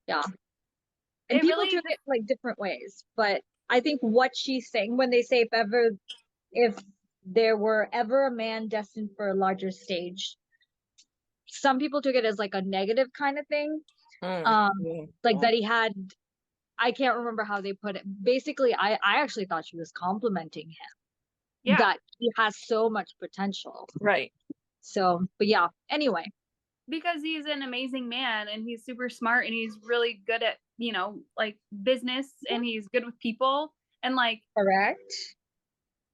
Yeah. And people do it like different ways, but I think what she's saying when they say if there were ever a man destined for a larger stage, some people took it as like a negative kind of thing. Like that he had, I can't remember how they put it. Basically, I actually thought she was complimenting him. That he has so much potential. Right. So, but yeah, anyway. Because he's an amazing man and he's super smart and he's really good at, you know, like business, and he's good with people and like. Correct.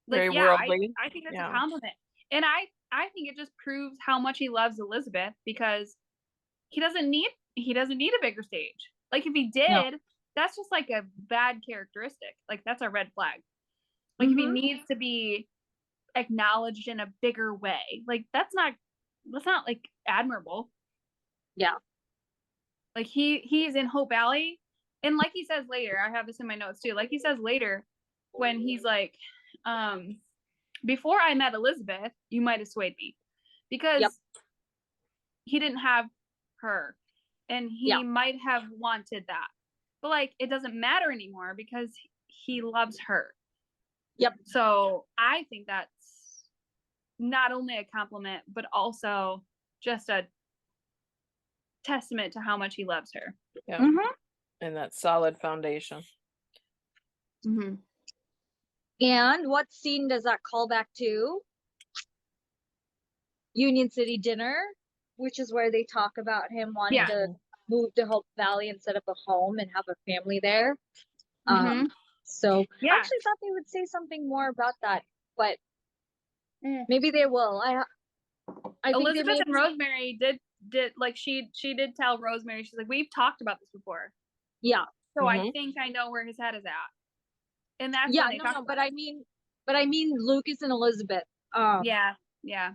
Like, very worldly. I think that's a compliment. And I think it just proves how much he loves Elizabeth, because he doesn't need a bigger stage. Like if he did, that's just like a bad characteristic. Like that's a red flag. Like if he needs to be acknowledged in a bigger way, like that's not like admirable. Yeah. Like he's in Hope Valley, and like he says later, I have this in my notes too. Like he says later when he's like, before I met Elizabeth, you might have swayed me, because he didn't have her, and he might have wanted that, but like it doesn't matter anymore because he loves her. So I think that's not only a compliment, but also just a testament to how much he loves her. And that solid foundation. And what scene does that call back to? Union City dinner, which is where they talk about him wanting to move to Hope Valley and set up a home and have a family there. So I actually thought they would say something more about that, but maybe they will. I think Elizabeth and Rosemary did like she did tell Rosemary, she's like, we've talked about this before. So I think I know where his head is at. And that's but I mean Lucas and Elizabeth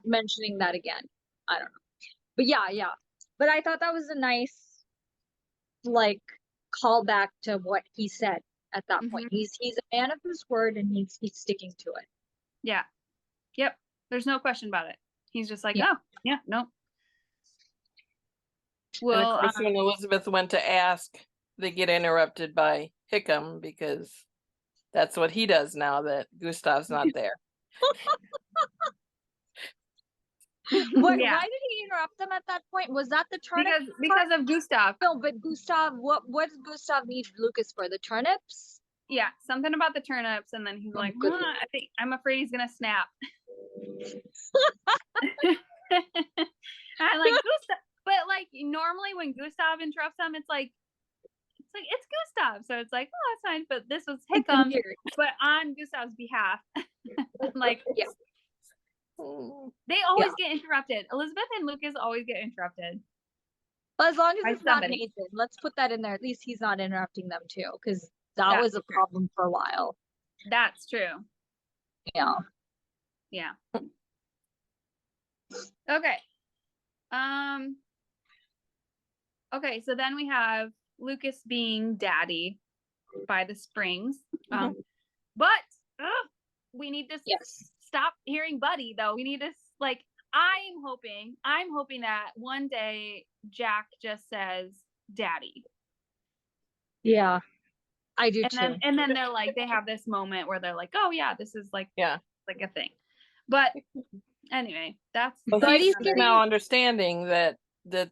mentioning that again. I don't know. But but I thought that was a nice like callback to what he said at that point. He's a man of his word, and he's sticking to it. There's no question about it. He's just like, no. Well, and of course, when Elizabeth went to ask, they get interrupted by Hickam, because that's what he does now that Gustav's not there. Why did he interrupt them at that point? Was that the turnip? Because of Gustav. No, but Gustav, what does Gustav need Lucas for? The turnips? Yeah, something about the turnips, and then he's like, I'm afraid he's gonna snap. I like Gustav, but like normally when Gustav interrupts them, it's like it's Gustav, so it's like, oh, that's fine. But this was Hickam, but on Gustav's behalf. Like, they always get interrupted. Elizabeth and Lucas always get interrupted. Well, as long as it's not Nathan, let's put that in there. At least he's not interrupting them too, because that was a problem for a while. That's true. Yeah. Yeah. Okay. Okay, so then we have Lucas being daddy by the springs. But we need to stop hearing Buddy, though. We need to, like, I'm hoping that one day Jack just says daddy. Yeah. I do too. And then they're like, they have this moment where they're like, oh yeah, this is like like a thing. But anyway, that's Buddy's now understanding that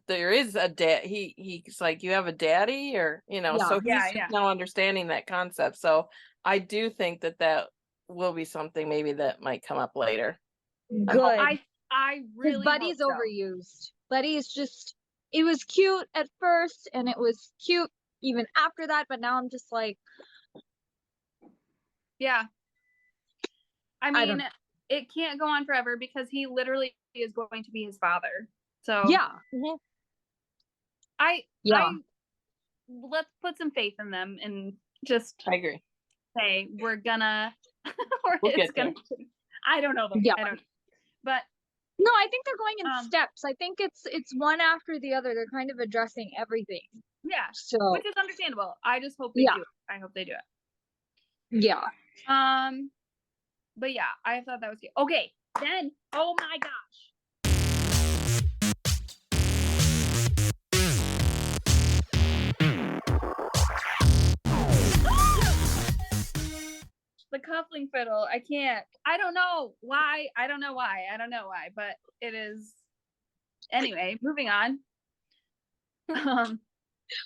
there is a dad. He's like, you have a daddy, or so he's now understanding that concept. So I do think that will be something maybe that might come up later. Good. I really Buddy's overused. Buddy is just, it was cute at first and it was cute even after that, but now I'm just like, yeah. I mean, it can't go on forever because he literally is going to be his father. So yeah. Let's put some faith in them and just I agree. Say we're gonna we'll get there. I don't know them. I don't know. But no, I think they're going in steps. I think it's one after the other. They're kind of addressing everything. Yeah. So which is understandable. I just hope they do it. I hope they do it. Yeah. But yeah, I thought that was cute. Okay, then oh my gosh. The cuffling fiddle. I don't know why, but it is. Anyway, moving on.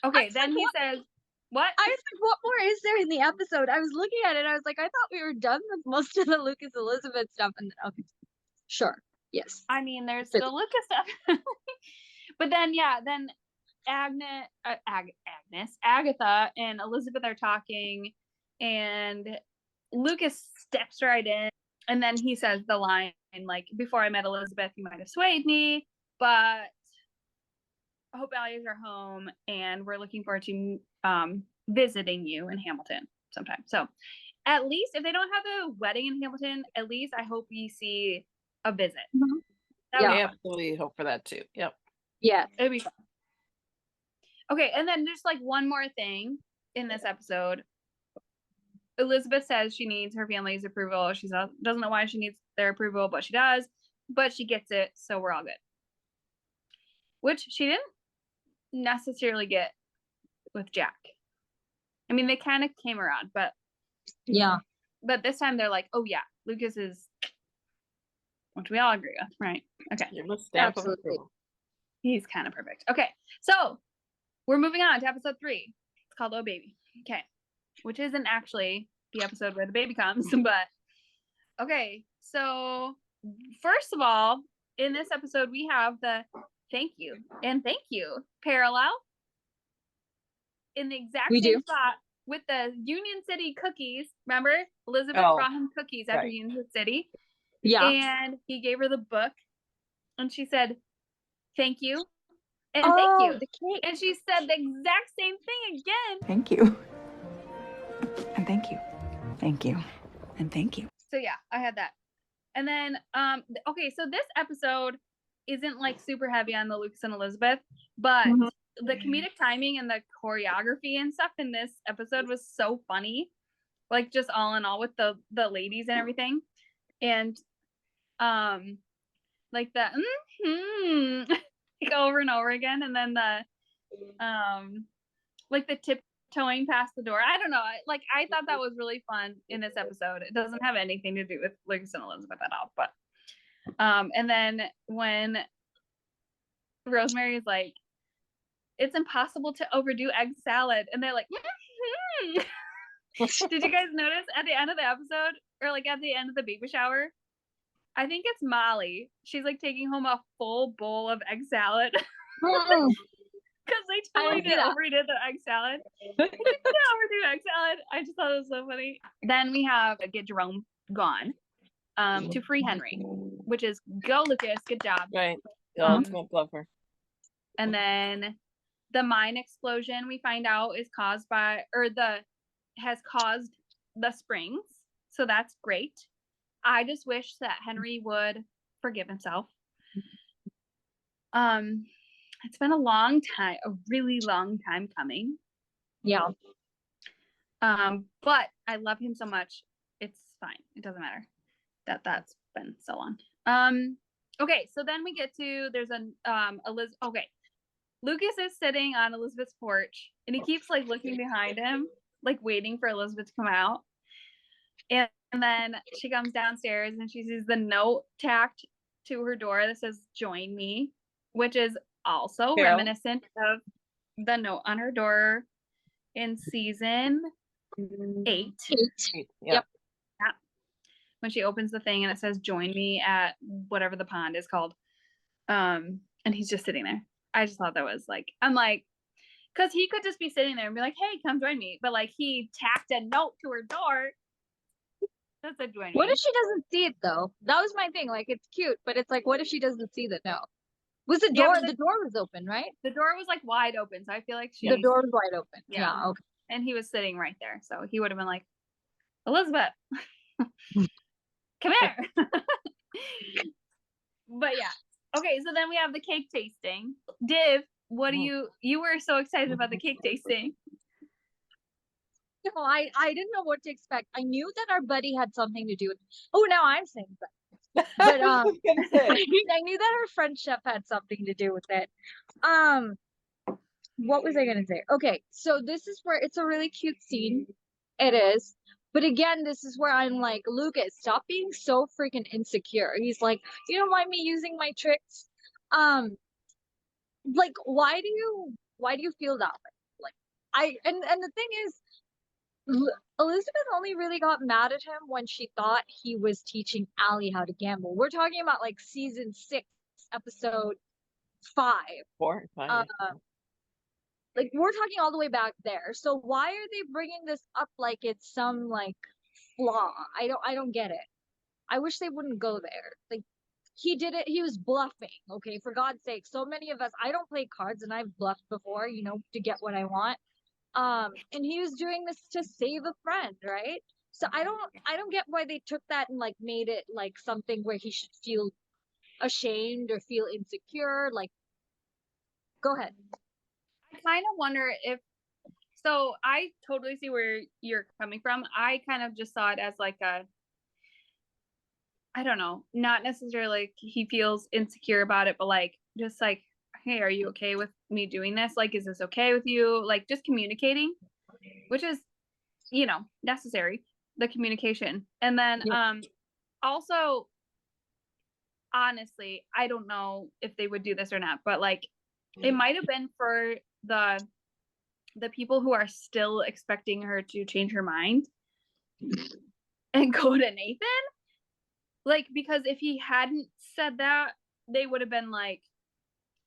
Okay, then he says, what? I was like, what more is there in the episode? I was looking at it, I was like, I thought we were done with most of the Lucas Elizabeth stuff, and then, okay, sure, yes. I mean, there's still Lucas stuff. But then, then Agatha and Elizabeth are talking, and Lucas steps right in, and then he says the line, like, before I met Elizabeth, you might have swayed me, but I hope values are home, and we're looking forward to visiting you in Hamilton sometime. So at least if they don't have a wedding in Hamilton, at least I hope we see a visit. I absolutely hope for that too. Yep. Yeah. It'd be fun. Okay, and then just like one more thing in this episode. Elizabeth says she needs her family's approval. She doesn't know why she needs their approval, but she does. But she gets it, so we're all good. Which she didn't necessarily get with Jack. I mean, they kind of came around, but yeah. But this time they're like, oh yeah, Lucas is, which we all agree with, right? Okay. Absolutely. He's kind of perfect. Okay, so we're moving on to episode 3. It's called Oh Baby. Okay, which isn't actually the episode where the baby comes, but okay. So first of all, in this episode, we have the thank you and thank you parallel in the exact same spot with the Union City cookies. Remember, Elizabeth brought him cookies after Union City. Yeah. And he gave her the book, and she said, "Thank you." And thank you. The cake. And she said the exact same thing again. Thank you. And thank you. Thank you. And thank you. So yeah, I had that. And then, okay, so this episode isn't like super heavy on the Lucas and Elizabeth, but the comedic timing and the choreography and stuff in this episode was so funny. Like just all in all with the ladies and everything. And like the like over and over again, and then the like the tiptoeing past the door. I don't know. I thought that was really fun in this episode. It doesn't have anything to do with Lucas and Elizabeth at all, but and then when Rosemary is like, it's impossible to overdo egg salad, and they're like, Did you guys notice at the end of the episode, or like at the end of the baby shower, I think it's Molly, she's like taking home a full bowl of egg salad because they totally overdid the egg salad. They didn't overdo egg salad. I just thought it was so funny. Then we have Get Jerome Gone to free Henry, which is go Lucas, good job. Right. Love her. And then the mine explosion we find out is caused by, or has caused the springs, so that's great. I just wish that Henry would forgive himself. It's been a long time, a really long time coming. Yeah. But I love him so much. It's fine. It doesn't matter that's been so long. Okay, so then we get to, there's an Elizabeth. Okay, Lucas is sitting on Elizabeth's porch, and he keeps like looking behind him, like waiting for Elizabeth to come out. And then she comes downstairs and she sees the note tacked to her door that says "Join me," which is also reminiscent of the note on her door in season 8. Yep. Yeah. When she opens the thing and it says "Join me" at whatever the pond is called. And he's just sitting there. I just thought that was like, I'm like, because he could just be sitting there and be like, "Hey, come join me," but like he tacked a note to her door. That's a join me. What if she doesn't see it though? That was my thing. Like, it's cute, but it's like, what if she doesn't see the note? Was the door? The door was open, right? The door was like wide open, so I feel like the door was wide open. Yeah. Okay. And he was sitting right there, so he would have been like, "Elizabeth, come here." But yeah. Okay, so then we have the cake tasting. Div, what do you were so excited about the cake tasting? No, I didn't know what to expect. I knew that our buddy had something to do with. Oh, now I'm saying that. But I knew that our friend chef had something to do with it. What was I gonna say? Okay, so this is where it's a really cute scene. It is. But again, this is where I'm like, Lucas, stop being so freaking insecure. He's like, you don't mind me using my tricks? Like, why do you feel that way? Like, and the thing is, Elizabeth only really got mad at him when she thought he was teaching Allie how to gamble. We're talking about like season 6, episode 5. 4, 5. Like, we're talking all the way back there. So why are they bringing this up like it's some like flaw? I don't get it. I wish they wouldn't go there. Like, he did it. He was bluffing. Okay, for God's sake. So many of us. I don't play cards, and I've bluffed before. You know, to get what I want. And he was doing this to save a friend, right? So I don't get why they took that and like made it like something where he should feel ashamed or feel insecure. Like, go ahead. I kind of wonder if, so I totally see where you're coming from. I kind of just saw it as like a, I don't know, not necessarily like he feels insecure about it, but like, just like, hey, are you okay with me doing this? Like, is this okay with you? Like, just communicating, which is, you know, necessary, the communication. And then also, honestly, I don't know if they would do this or not, but like, it might have been for the people who are still expecting her to change her mind and go to Nathan. Like, because if he hadn't said that, they would have been like,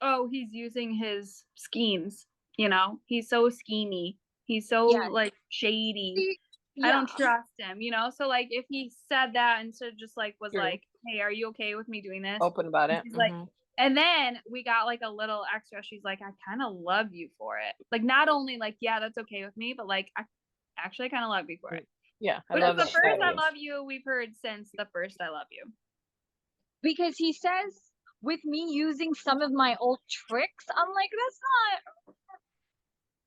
oh, he's using his schemes, you know, he's so schemy, he's so like shady. I don't trust him, you know. So like, if he said that instead of just like was like, hey, are you okay with me doing this? Open about it. Like, and then we got like a little extra. She's like, I kind of love you for it. Like, not only like, yeah, that's okay with me, but like, I actually kind of love you for it. Yeah, I love the first "I love you" we've heard since the first "I love you." Because he says, with me using some of my old tricks, I'm like, that's not.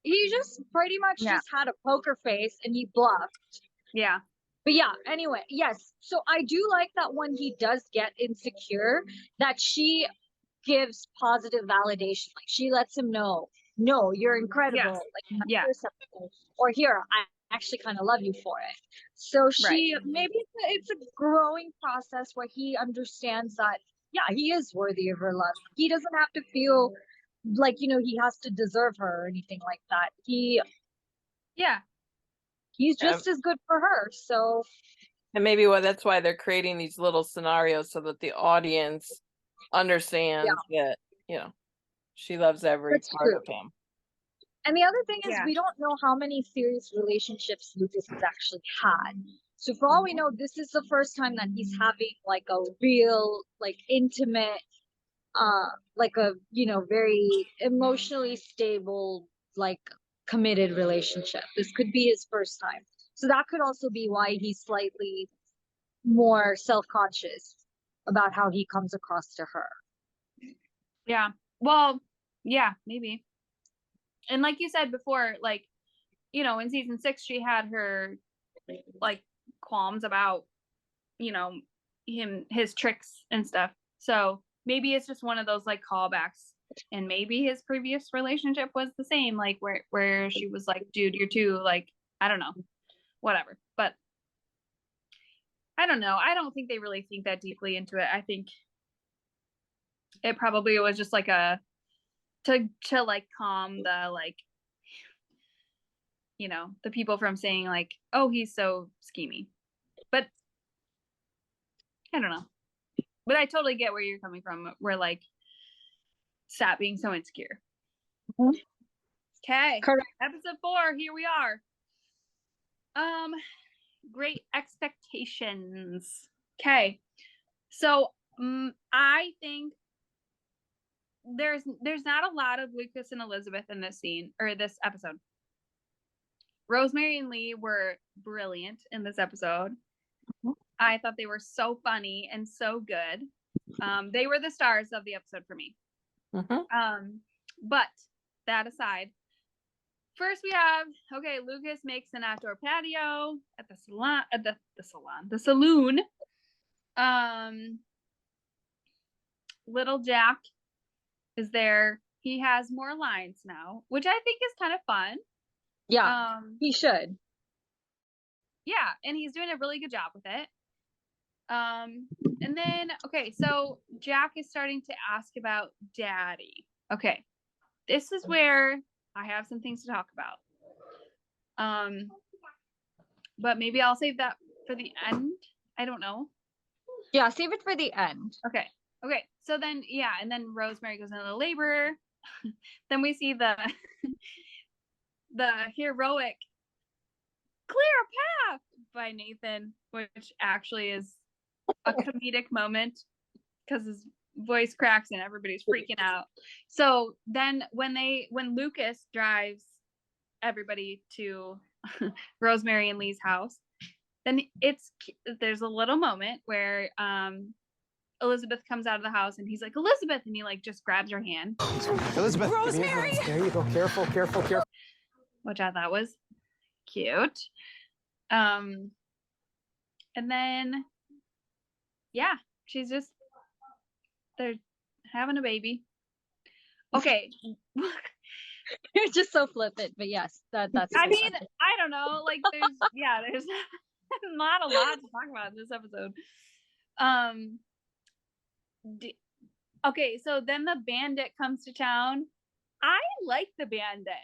He just pretty much just had a poker face and he bluffed. Yeah. But yeah, anyway, yes. So I do like that when he does get insecure, that she gives positive validation. Like, she lets him know, no, you're incredible. Like, you're something. Or here, I actually kind of love you for it. So she, maybe it's a growing process where he understands that, yeah, he is worthy of her love. He doesn't have to feel like, you know, he has to deserve her or anything like that. He's just as good for her. So, and maybe that's why they're creating these little scenarios so that the audience understands that, you know, she loves every part of him. And the other thing is, we don't know how many serious relationships Lucas has actually had. So for all we know, this is the first time that he's having like a real, like, intimate, like a, you know, very emotionally stable, like, committed relationship. This could be his first time. So that could also be why he's slightly more self-conscious about how he comes across to her. Yeah. Well, yeah, maybe. And like you said before, like, you know, in season 6, she had her like qualms about, you know, his tricks and stuff. So maybe it's just one of those like callbacks, and maybe his previous relationship was the same, like where she was like, dude, you're too, like, I don't know, whatever. But I don't know. I don't think they really think that deeply into it. I think it probably was just like to like calm the, like, you know, the people from saying like, oh, he's so schemy. But I don't know. But I totally get where you're coming from. We're like, stop being so insecure. Okay. Correct. Episode 4, here we are. Great expectations. Okay. So I think there's not a lot of Lucas and Elizabeth in this scene or this episode. Rosemary and Lee were brilliant in this episode. I thought they were so funny and so good. They were the stars of the episode for me. But that aside, first we have, okay, Lucas makes an outdoor patio at the saloon. Little Jack is there. He has more lines now, which I think is kind of fun. Yeah, he should. Yeah, and he's doing a really good job with it. And then, okay, so Jack is starting to ask about Daddy. Okay, this is where I have some things to talk about. But maybe I'll save that for the end. I don't know. Yeah, save it for the end. Okay. So then, yeah, and then Rosemary goes into labor. Then we see the heroic "Clear Path" by Nathan, which actually is a comedic moment because his voice cracks and everybody's freaking out. So then when Lucas drives everybody to Rosemary and Lee's house, then there's a little moment where Elizabeth comes out of the house and he's like, Elizabeth, and he like just grabs her hand. Elizabeth. Rosemary! There you go. Careful. Which I thought was cute. And then, yeah, they're having a baby. Okay. You're just so flippant, but yes, that's. I mean, I don't know. Like, there's not a lot to talk about in this episode. Okay, so then the bandit comes to town. I like the bandit.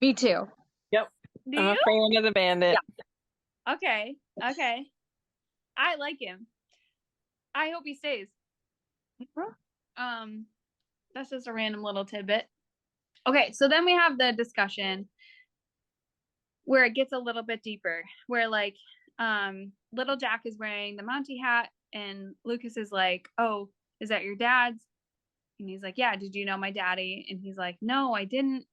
Me too. Yep. Do I'm you? a fan of the bandit. Yeah. Okay. I like him. I hope he stays. That's just a random little tidbit. Okay, so then we have the discussion where it gets a little bit deeper, where like little Jack is wearing the Monty hat and Lucas is like, oh, is that your dad's? And he's like, yeah, did you know my daddy? And he's like, no, I didn't.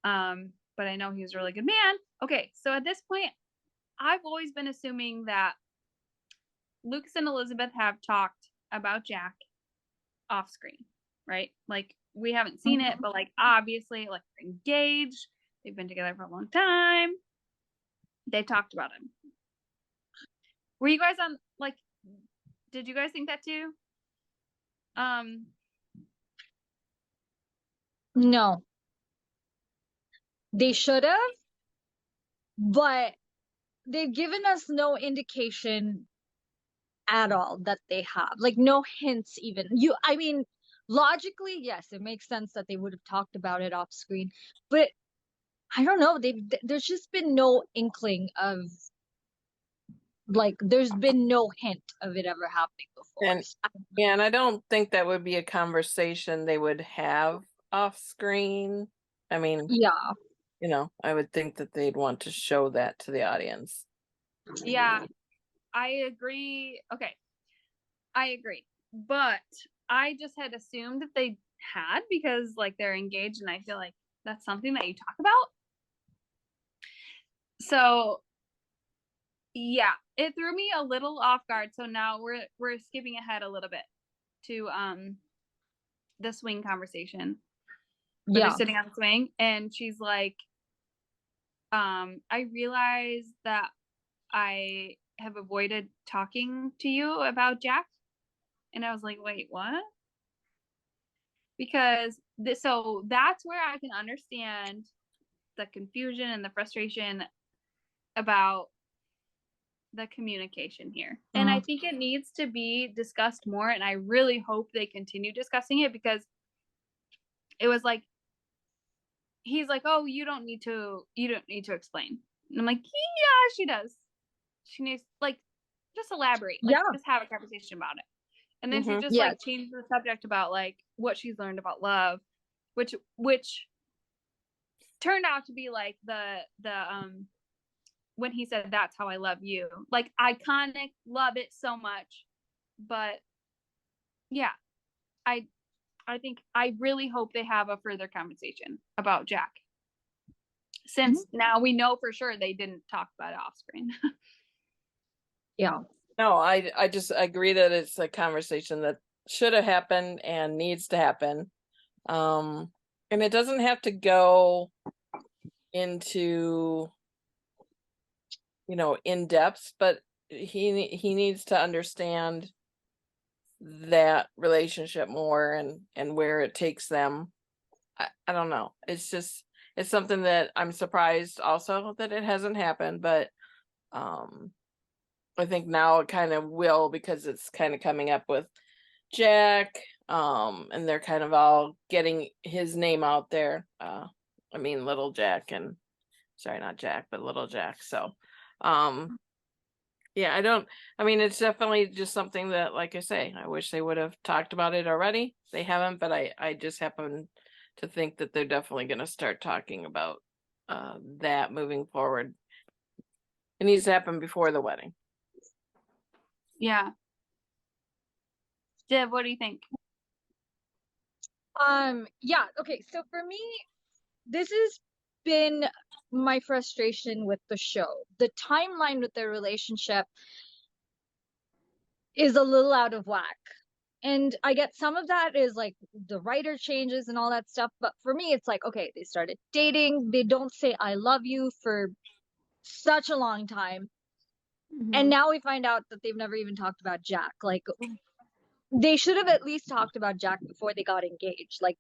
But I know he was a really good man. Okay, so at this point, I've always been assuming that Lucas and Elizabeth have talked about Jack off screen, right? Like, we haven't seen it, but like, obviously, like, they're engaged. They've been together for a long time. They talked about him. Were you guys on, like, did you guys think that too? No. They should have, but they've given us no indication at all that they have. Like, no hints even. I mean, logically, yes, it makes sense that they would have talked about it off screen, but I don't know. There's just been no inkling of, like, there's been no hint of it ever happening before. And I don't think that would be a conversation they would have off screen. I mean, yeah, you know, I would think that they'd want to show that to the audience. Yeah, I agree. Okay, I agree. But I just had assumed that they had, because like they're engaged, and I feel like that's something that you talk about. So Yeah, it threw me a little off guard. So now we're skipping ahead a little bit to the swing conversation. Where they're sitting on the swing, and she's like, I realize that I have avoided talking to you about Jack. And I was like, wait, what? Because so that's where I can understand the confusion and the frustration about the communication here. And I think it needs to be discussed more, and I really hope they continue discussing it, because it was like, he's like, oh, you don't need to explain. And I'm like, yeah, she does. She needs, like, just elaborate, like, just have a conversation about it. And then she just like changed the subject about like what she's learned about love, which turned out to be like the when he said, that's how I love you, like, iconic, love it so much. But yeah, I think I really hope they have a further conversation about Jack, since now we know for sure they didn't talk about offspring. Yeah. No, I just agree that it's a conversation that should have happened and needs to happen. And it doesn't have to go into, in depth, but he needs to understand that relationship more and where it takes them. I don't know. It's something that I'm surprised also that it hasn't happened, but I think now it kind of will, because it's kind of coming up with Jack, and they're kind of all getting his name out there. I mean, little Jack, and sorry, not Jack, but little Jack. So, yeah, it's definitely just something that, like I say, I wish they would have talked about it already. They haven't, but I just happen to think that they're definitely going to start talking about that moving forward. It needs to happen before the wedding. Yeah. Div, what do you think? Yeah, okay, so for me, this has been my frustration with the show. The timeline with their relationship is a little out of whack. And I get some of that is like the writer changes and all that stuff, but for me it's like, okay, they started dating, they don't say I love you for such a long time. And now we find out that they've never even talked about Jack. Like, they should have at least talked about Jack before they got engaged. Like,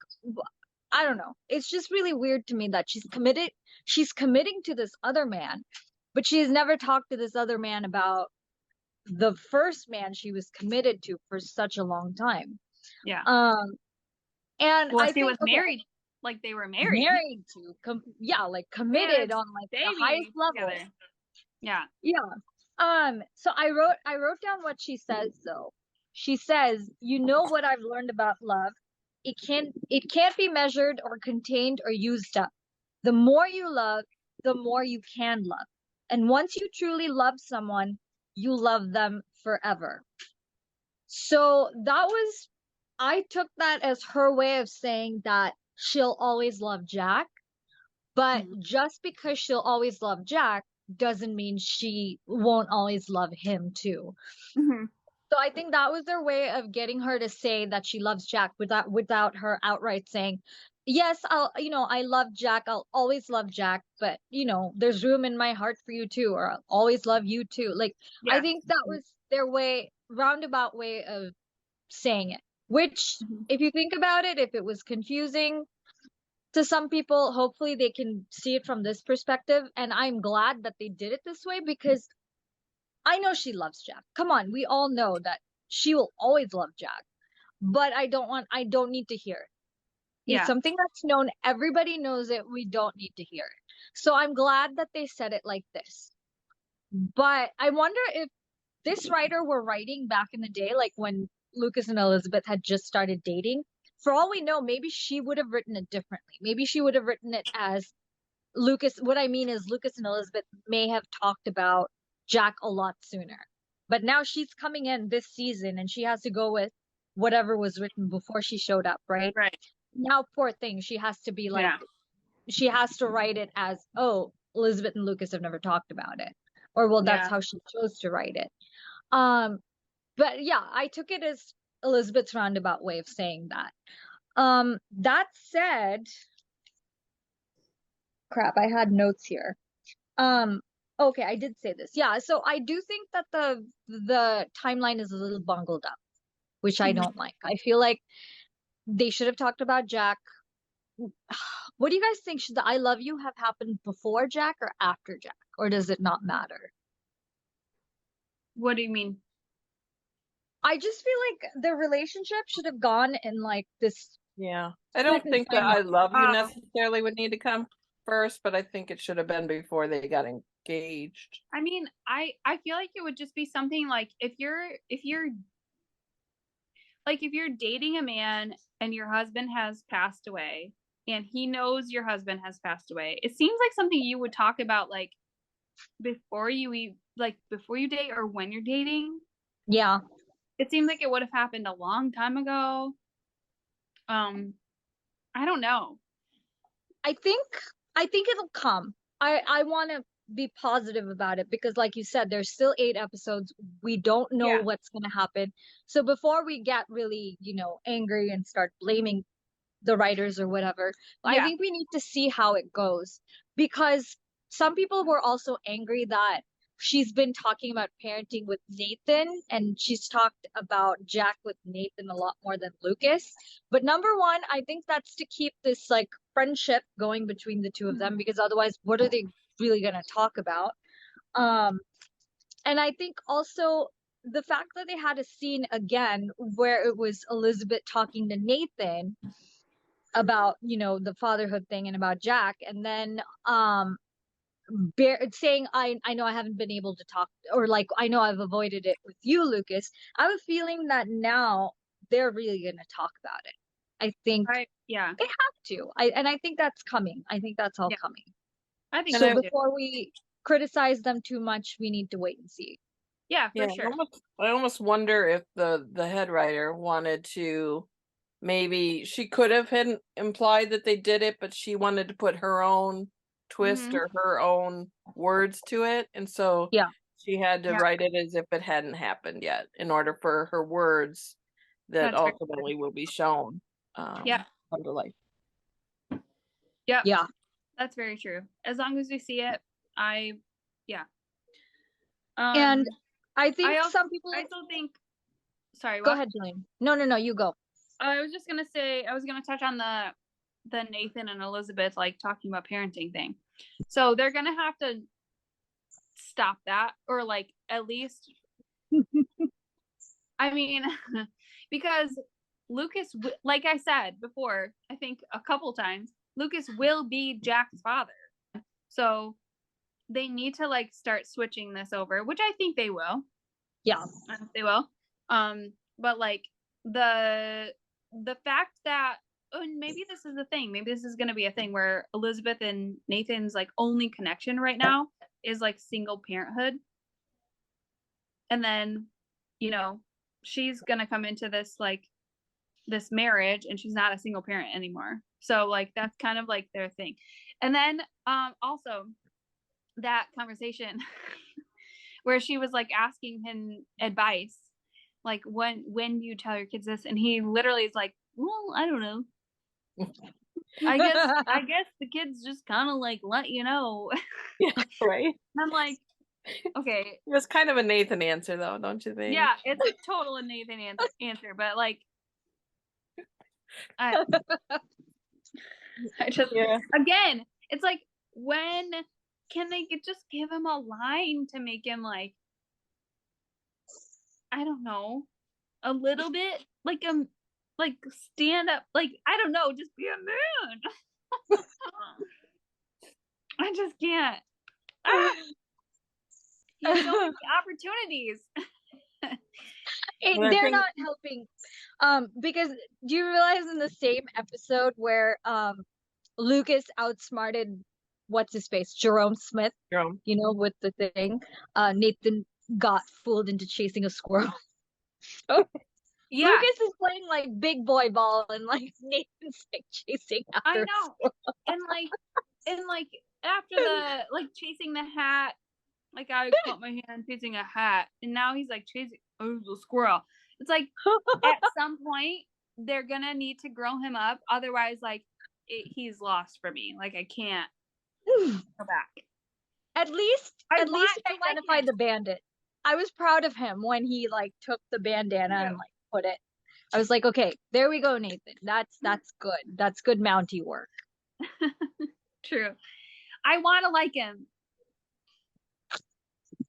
I don't know. It's just really weird to me that she's committing to this other man, but she's never talked to this other man about the first man she was committed to for such a long time. Yeah. And well, she was married, like they were married. Married to, like committed on like the highest level. Together. Yeah. Yeah. So I wrote down what she says though. She says, you know what I've learned about love? It can't be measured or contained or used up. The more you love, the more you can love. And once you truly love someone, you love them forever. So I took that as her way of saying that she'll always love Jack, but just because she'll always love Jack doesn't mean she won't always love him too. So I think that was their way of getting her to say that she loves Jack without her outright saying, yes, I love Jack. I'll always love Jack, but there's room in my heart for you too, or I'll always love you too. Like, I think that was their roundabout way of saying it, which if you think about it, if it was confusing to some people, hopefully they can see it from this perspective. And I'm glad that they did it this way, because I know she loves Jack. Come on, we all know that she will always love Jack. But I don't need to hear it. It's something that's known. Everybody knows it. We don't need to hear it. So I'm glad that they said it like this. But I wonder if this writer were writing back in the day, like when Lucas and Elizabeth had just started dating, for all we know, maybe she would have written it differently. Maybe she would have written it as what I mean is Lucas and Elizabeth may have talked about Jack a lot sooner. But now she's coming in this season and she has to go with whatever was written before she showed up, right? Right. Now, poor thing, she has to be like, she has to write it as, oh, Elizabeth and Lucas have never talked about it. or well, that's Yeah. how she chose to write it. But yeah, I took it as Elizabeth's roundabout way of saying that. That said, crap, I had notes here. Okay, I did say this. Yeah, so I do think that the timeline is a little bungled up, which I Mhm. don't like. I feel like they should have talked about Jack. What do you guys think? Should the I love you have happened before Jack or after Jack? Or does it not matter? What do you mean? I just feel like the relationship should have gone in like this Yeah. I don't second think that I timeline. love you Oh. necessarily would need to come first, but I think it should have been before they got engaged. I mean, I feel like it would just be something like if you're dating a man and your husband has passed away and he knows your husband has passed away, it seems like something you would talk about like before you date or when you're dating. Yeah. It seems like it would have happened a long time ago. I don't know. I think it'll come. I want to be positive about it because like you said, there's still 8 episodes. We don't know Yeah. what's going to happen. So before we get really, angry and start blaming the writers or whatever, I Yeah. think we need to see how it goes, because some people were also angry that she's been talking about parenting with Nathan and she's talked about Jack with Nathan a lot more than Lucas. But number one, I think that's to keep this like friendship going between the two of them, because otherwise what are they really going to talk about? And I think also the fact that they had a scene again where it was Elizabeth talking to Nathan about the fatherhood thing and about Jack, and then saying I know I haven't been able to talk, or like I know I've avoided it with you, Lucas. I have a feeling that now they're really going to talk about it. I think Yeah. they have to. I think that's coming. I think that's all Yeah. coming. I think So so too. before we criticize them too much, we need to wait and see. Yeah, for Yeah, sure. I almost wonder if the head writer wanted to, maybe she could have implied that they did it, but she wanted to put her own twist Mhm. or her own words to it, and so Yeah. she had to Yeah. write it as if it hadn't happened yet in order for her words that That's very ultimately will be shown Yeah. come to life. Yep. Yeah. That's very true. As long as we see it, yeah. And I think some people. I still think. Sorry. Go What? ahead, Jillian. No, you go. I was just gonna say I was gonna touch on the Nathan and Elizabeth like talking about parenting thing. So they're gonna have to stop that, or like at least. I mean, because Lucas, like I said before, I think a couple times, Lucas will be Jack's father. So they need to like start switching this over, which I think they will. Yeah. I think they will. But like the fact that, and maybe this is the thing, maybe this is going to be a thing where Elizabeth and Nathan's like only connection right now is like single parenthood. And then, she's going to come into this marriage and she's not a single parent anymore. So like that's kind of like their thing. And then also that conversation where she was like asking him advice, like when you tell your kids this, and he literally is like, well, I don't know. I guess the kids just kind of like let you know. Yeah, right. And I'm like, okay. It was kind of a Nathan answer though, don't you think? Yeah, it's a total Nathan answer, but like I just again, it's like, when can they just give him a line to make him like, I don't know, a little bit like stand up, like I don't know, just be a man. I just can't. You have so many opportunities. They're not helping. Because do you realize in the same episode where Lucas outsmarted what's his face, Jerome Smith, with the thing, Nathan got fooled into chasing a squirrel. Yeah. Lucas is playing like big boy ball and like Nathan's like chasing after. I know. And like after the like chasing the hat Like I caught my hand chasing a hat, and now he's like chasing a squirrel. It's like at some point they're gonna need to grow him up, otherwise, like he's lost for me. Like I can't go back. At least I he like identified him. the bandit. I was proud of him when he like took the bandana and like put it. I was like, okay, there we go, Nathan. That's good. That's good Mountie work. True. I want to like him.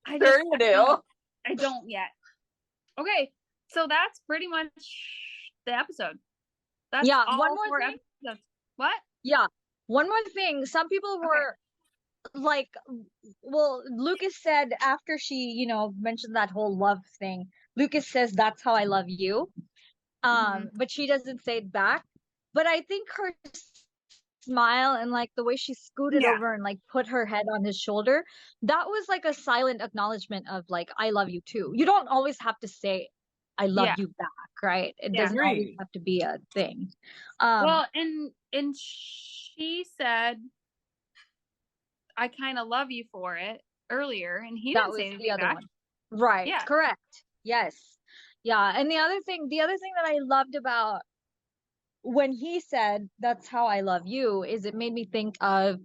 I Sure you do. I don't yet. Okay, so that's pretty much the episode. That's Yeah, all one more 4 thing. episodes. What? Yeah. One more thing. Some people were like, well, Lucas said after she, you know, mentioned that whole love thing, Lucas says, "That's how I love you." But she doesn't say it back. But I think her smile and like the way she scooted over and like put her head on his shoulder, that was like a silent acknowledgement of like, I love you too. You don't always have to say I love you back, right? It doesn't always have to be a thing. Well, and she said, I kind of love you for it earlier, and he didn't say anything back. Right. Yeah. Correct. Yes. Yeah. And the other thing that I loved about when he said, "That's how I love you," is it made me think of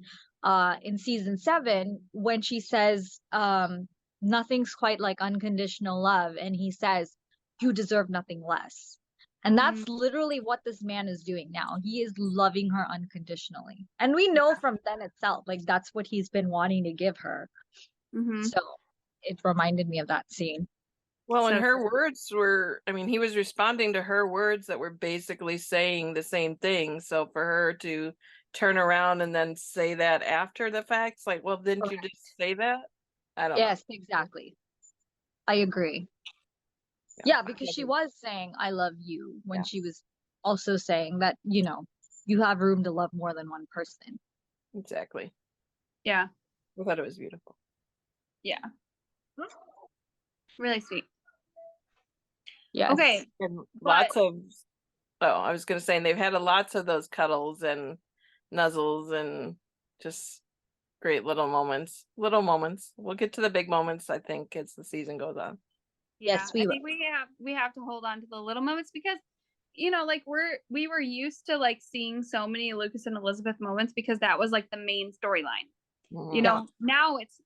in season 7 when she says, nothing's quite like unconditional love, and he says, "You deserve nothing less." And that's literally what this man is doing now. He is loving her unconditionally. And we know from then itself, like that's what he's been wanting to give her. So it reminded me of that scene. Well, and her words were, I mean, he was responding to her words that were basically saying the same thing. So for her to turn around and then say that after the fact, it's like, well, didn't you just say that? I don't know. Yes, exactly. I agree. Yeah, because she was saying, "I love you," when she was also saying that, you know, you have room to love more than one person. Exactly. Yeah. I thought it was beautiful. Yeah. Really sweet. Yes. Okay. And lots of, I was going to say, and they've had lots of those cuddles and nuzzles and just great little moments. We'll get to the big moments, I think, as the season goes on. Yeah, I think we have to hold on to the little moments because, you know, like we were used to like seeing so many Lucas and Elizabeth moments because that was like the main storyline. You know, now it's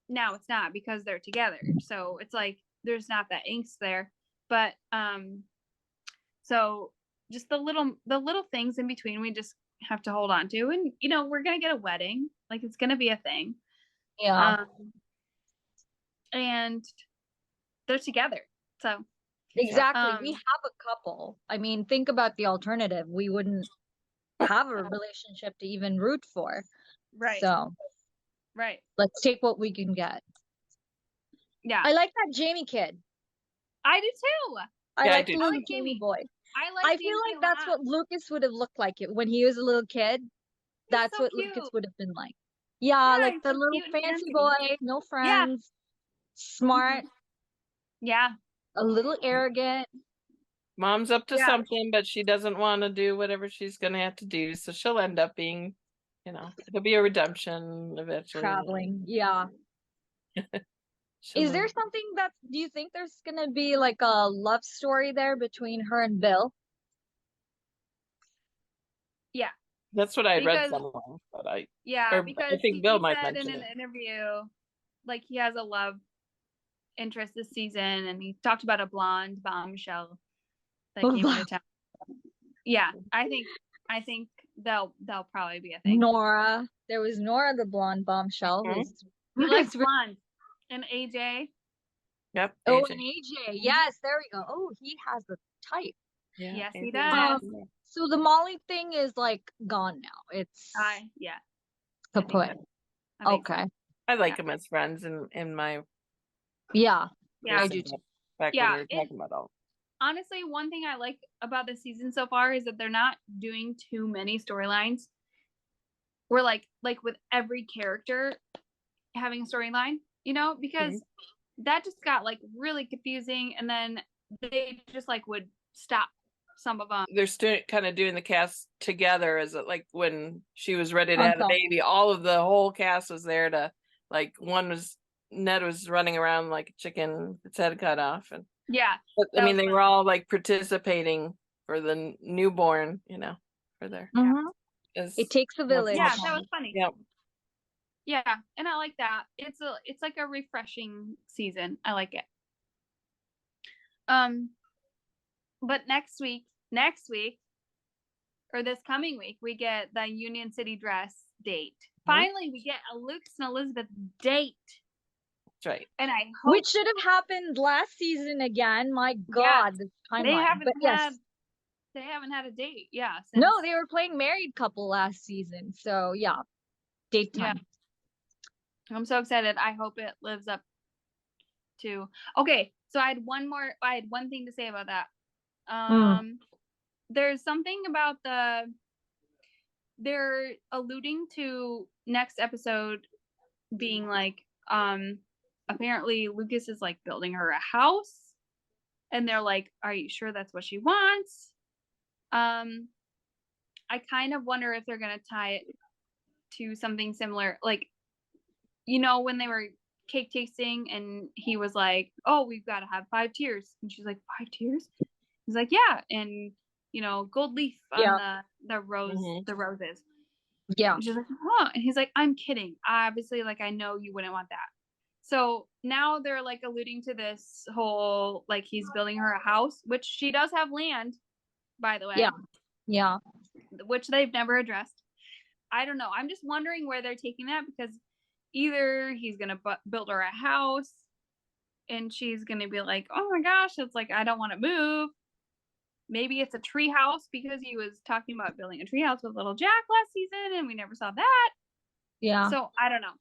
not because they're together. So it's like there's not that angst there. But so just the little things in between we just have to hold on to. And you know, we're gonna get a wedding. Like it's gonna be a thing. Yeah. And they're together. So exactly. We have a couple. I mean, think about the alternative. We wouldn't have a relationship to even root for. Right. So let's take what we can get. Yeah. I like that Jamie kid. I do too. I like the little Jamie boy. I feel like that's what Lucas would have looked like when he was a little kid. That's what Lucas would have been like. Yeah, like the little fancy boy, no friends, smart. Yeah. A little arrogant. Mom's up to something, but she doesn't want to do whatever she's going to have to do. So she'll end up being, you know, it'll be a redemption eventually. Traveling. Yeah. Is there something do you think there's going to be like a love story there between her and Bill? Yeah. That's what I read somewhere, but because I think Bill might said mention in an interview, like he has a love interest this season, and he talked about a blonde bombshell that came into town. Yeah, I think they'll probably be a thing. Nora, there was Nora the blonde bombshell. He likes blonde. And AJ. Yep. Oh, and AJ. Yes, there we go. Oh, he has a type. Yeah, yes, he does. So the Molly thing is like gone now. It's kaput. Okay. I like him as friends in my. Yeah, I do too. Back when we were talking about all. Honestly, one thing I like about this season so far is that they're not doing too many storylines. We're like with every character having a storyline, you know, because that just got like really confusing, and then they just like would stop some of them. They're still kind of doing the cast together, as it like when she was ready to have a baby, all of the whole cast was there to like, one was Ned was running around like a chicken, its head cut off, and Yeah. but, I that mean was they funny. were all like participating for the newborn, for their. It takes a village. Yeah, that was funny. Yeah. Yeah, and I like that. It's like a refreshing season. I like it. But next week, or this coming week, we get the Union City dress date. Finally, we get a Lucas and Elizabeth date. That's right. And I hope Which should have happened last season again. My God, this timeline. they haven't But had yes. they haven't had a date. Yeah. No, they were playing married couple last season. So yeah, date time. Yeah. I'm so excited. I hope it lives up to. Okay, so I had one thing to say about that. There's something about they're alluding to next episode being like, apparently Lucas is like building her a house, and they're like, are you sure that's what she wants? I kind of wonder if they're gonna tie it to something similar, like, when they were cake tasting and he was like, oh, we've got to have 5 tiers, and she's like, 5 tiers? He's like, yeah, and gold leaf on the roses. Yeah. And she's like, huh? And he's like, I'm kidding, obviously, like, I know you wouldn't want that. So now they're like alluding to this whole, like, he's building her a house, which she does have land, by the way. Yeah. Which they've never addressed. I don't know. I'm just wondering where they're taking that, because either he's going to build her a house and she's going to be like, oh my gosh, it's like, I don't want to move. Maybe it's a tree house, because he was talking about building a tree house with little Jack last season and we never saw that. Yeah. So I don't know.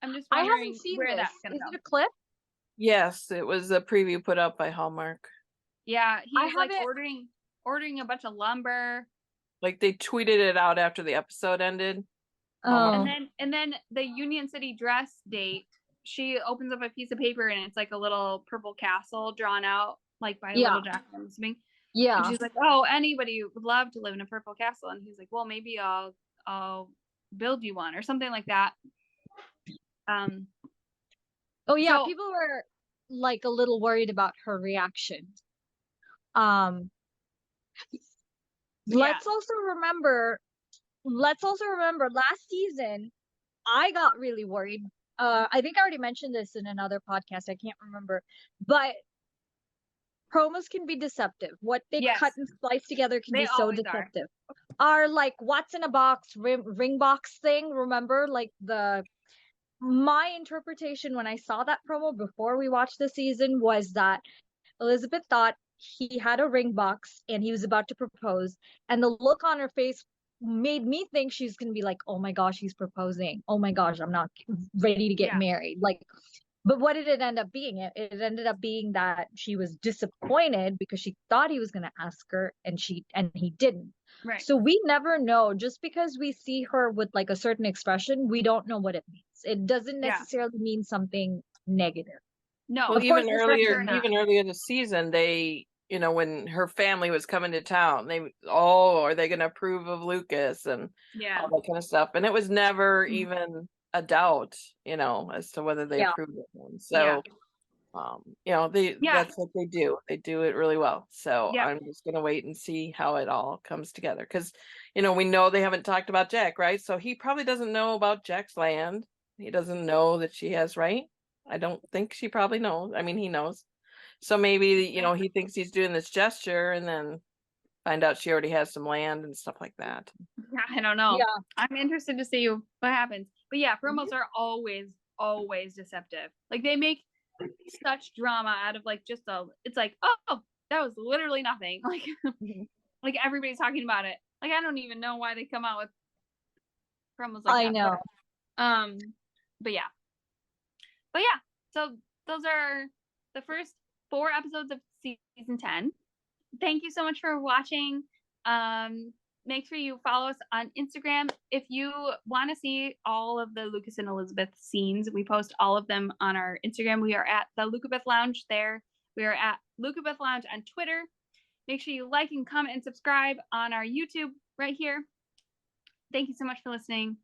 I'm just I wondering haven't seen where this. that's going to go. Is it a clip? Yes, it was a preview put up by Hallmark. Yeah, he was like ordering a bunch of lumber. Like they tweeted it out after the episode ended. Oh. And then the Union City dress date, she opens up a piece of paper and it's like a little purple castle drawn out, like by little Jack, I'm assuming. Yeah. And she's like, oh, anybody would love to live in a purple castle. And he's like, well, maybe I'll build you one, or something like that. Oh yeah, so, people were like a little worried about her reaction. Let's also remember last season I got really worried. I think I already mentioned this in another podcast, I can't remember, but promos can be deceptive. What they cut and splice together can be so deceptive. Our like what's in a box ring box thing, remember, like my interpretation when I saw that promo before we watched the season was that Elizabeth thought he had a ring box and he was about to propose, and the look on her face made me think she's gonna be like, oh my gosh, he's proposing, oh my gosh, I'm not ready to get married, like. But what did it end up being? It ended up being that she was disappointed because she thought he was going to ask her and he didn't. Right. So we never know. Just because we see her with like a certain expression, we don't know what it means. It doesn't necessarily mean something negative. No. Well, even earlier this season, they, when her family was coming to town, are they going to approve of Lucas and all that kind of stuff. And it was never even a doubt, as to whether they approved of him. So, that's what they do. They do it really well. So I'm just going to wait and see how it all comes together. Because, we know they haven't talked about Jack, right? So he probably doesn't know about Jack's land. He doesn't know that she has, right? I don't think she probably knows. I mean, he knows. So maybe, he thinks he's doing this gesture and then find out she already has some land and stuff like that. I don't know. Yeah. I'm interested to see what happens. But yeah, promos are always deceptive. Like they make such drama out of like it's like, oh, that was literally nothing. Like, like everybody's talking about it. Like I don't even know why they come out with promos like that. I know. But yeah. So those are the first 4 episodes of season 10. Thank you so much for watching. Make sure you follow us on Instagram. If you want to see all of the Lucas and Elizabeth scenes, we post all of them on our Instagram. We are at the Lucabeth Lounge there. We are at Lucabeth Lounge on Twitter. Make sure you like and comment and subscribe on our YouTube right here. Thank you so much for listening.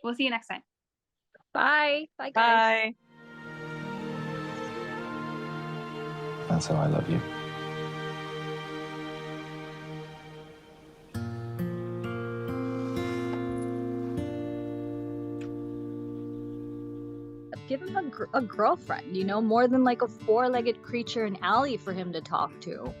We'll see you next time. Bye. Bye, guys. Bye. That's how I love you. Give him a girlfriend, you know, more than like a four-legged creature in alley for him to talk to.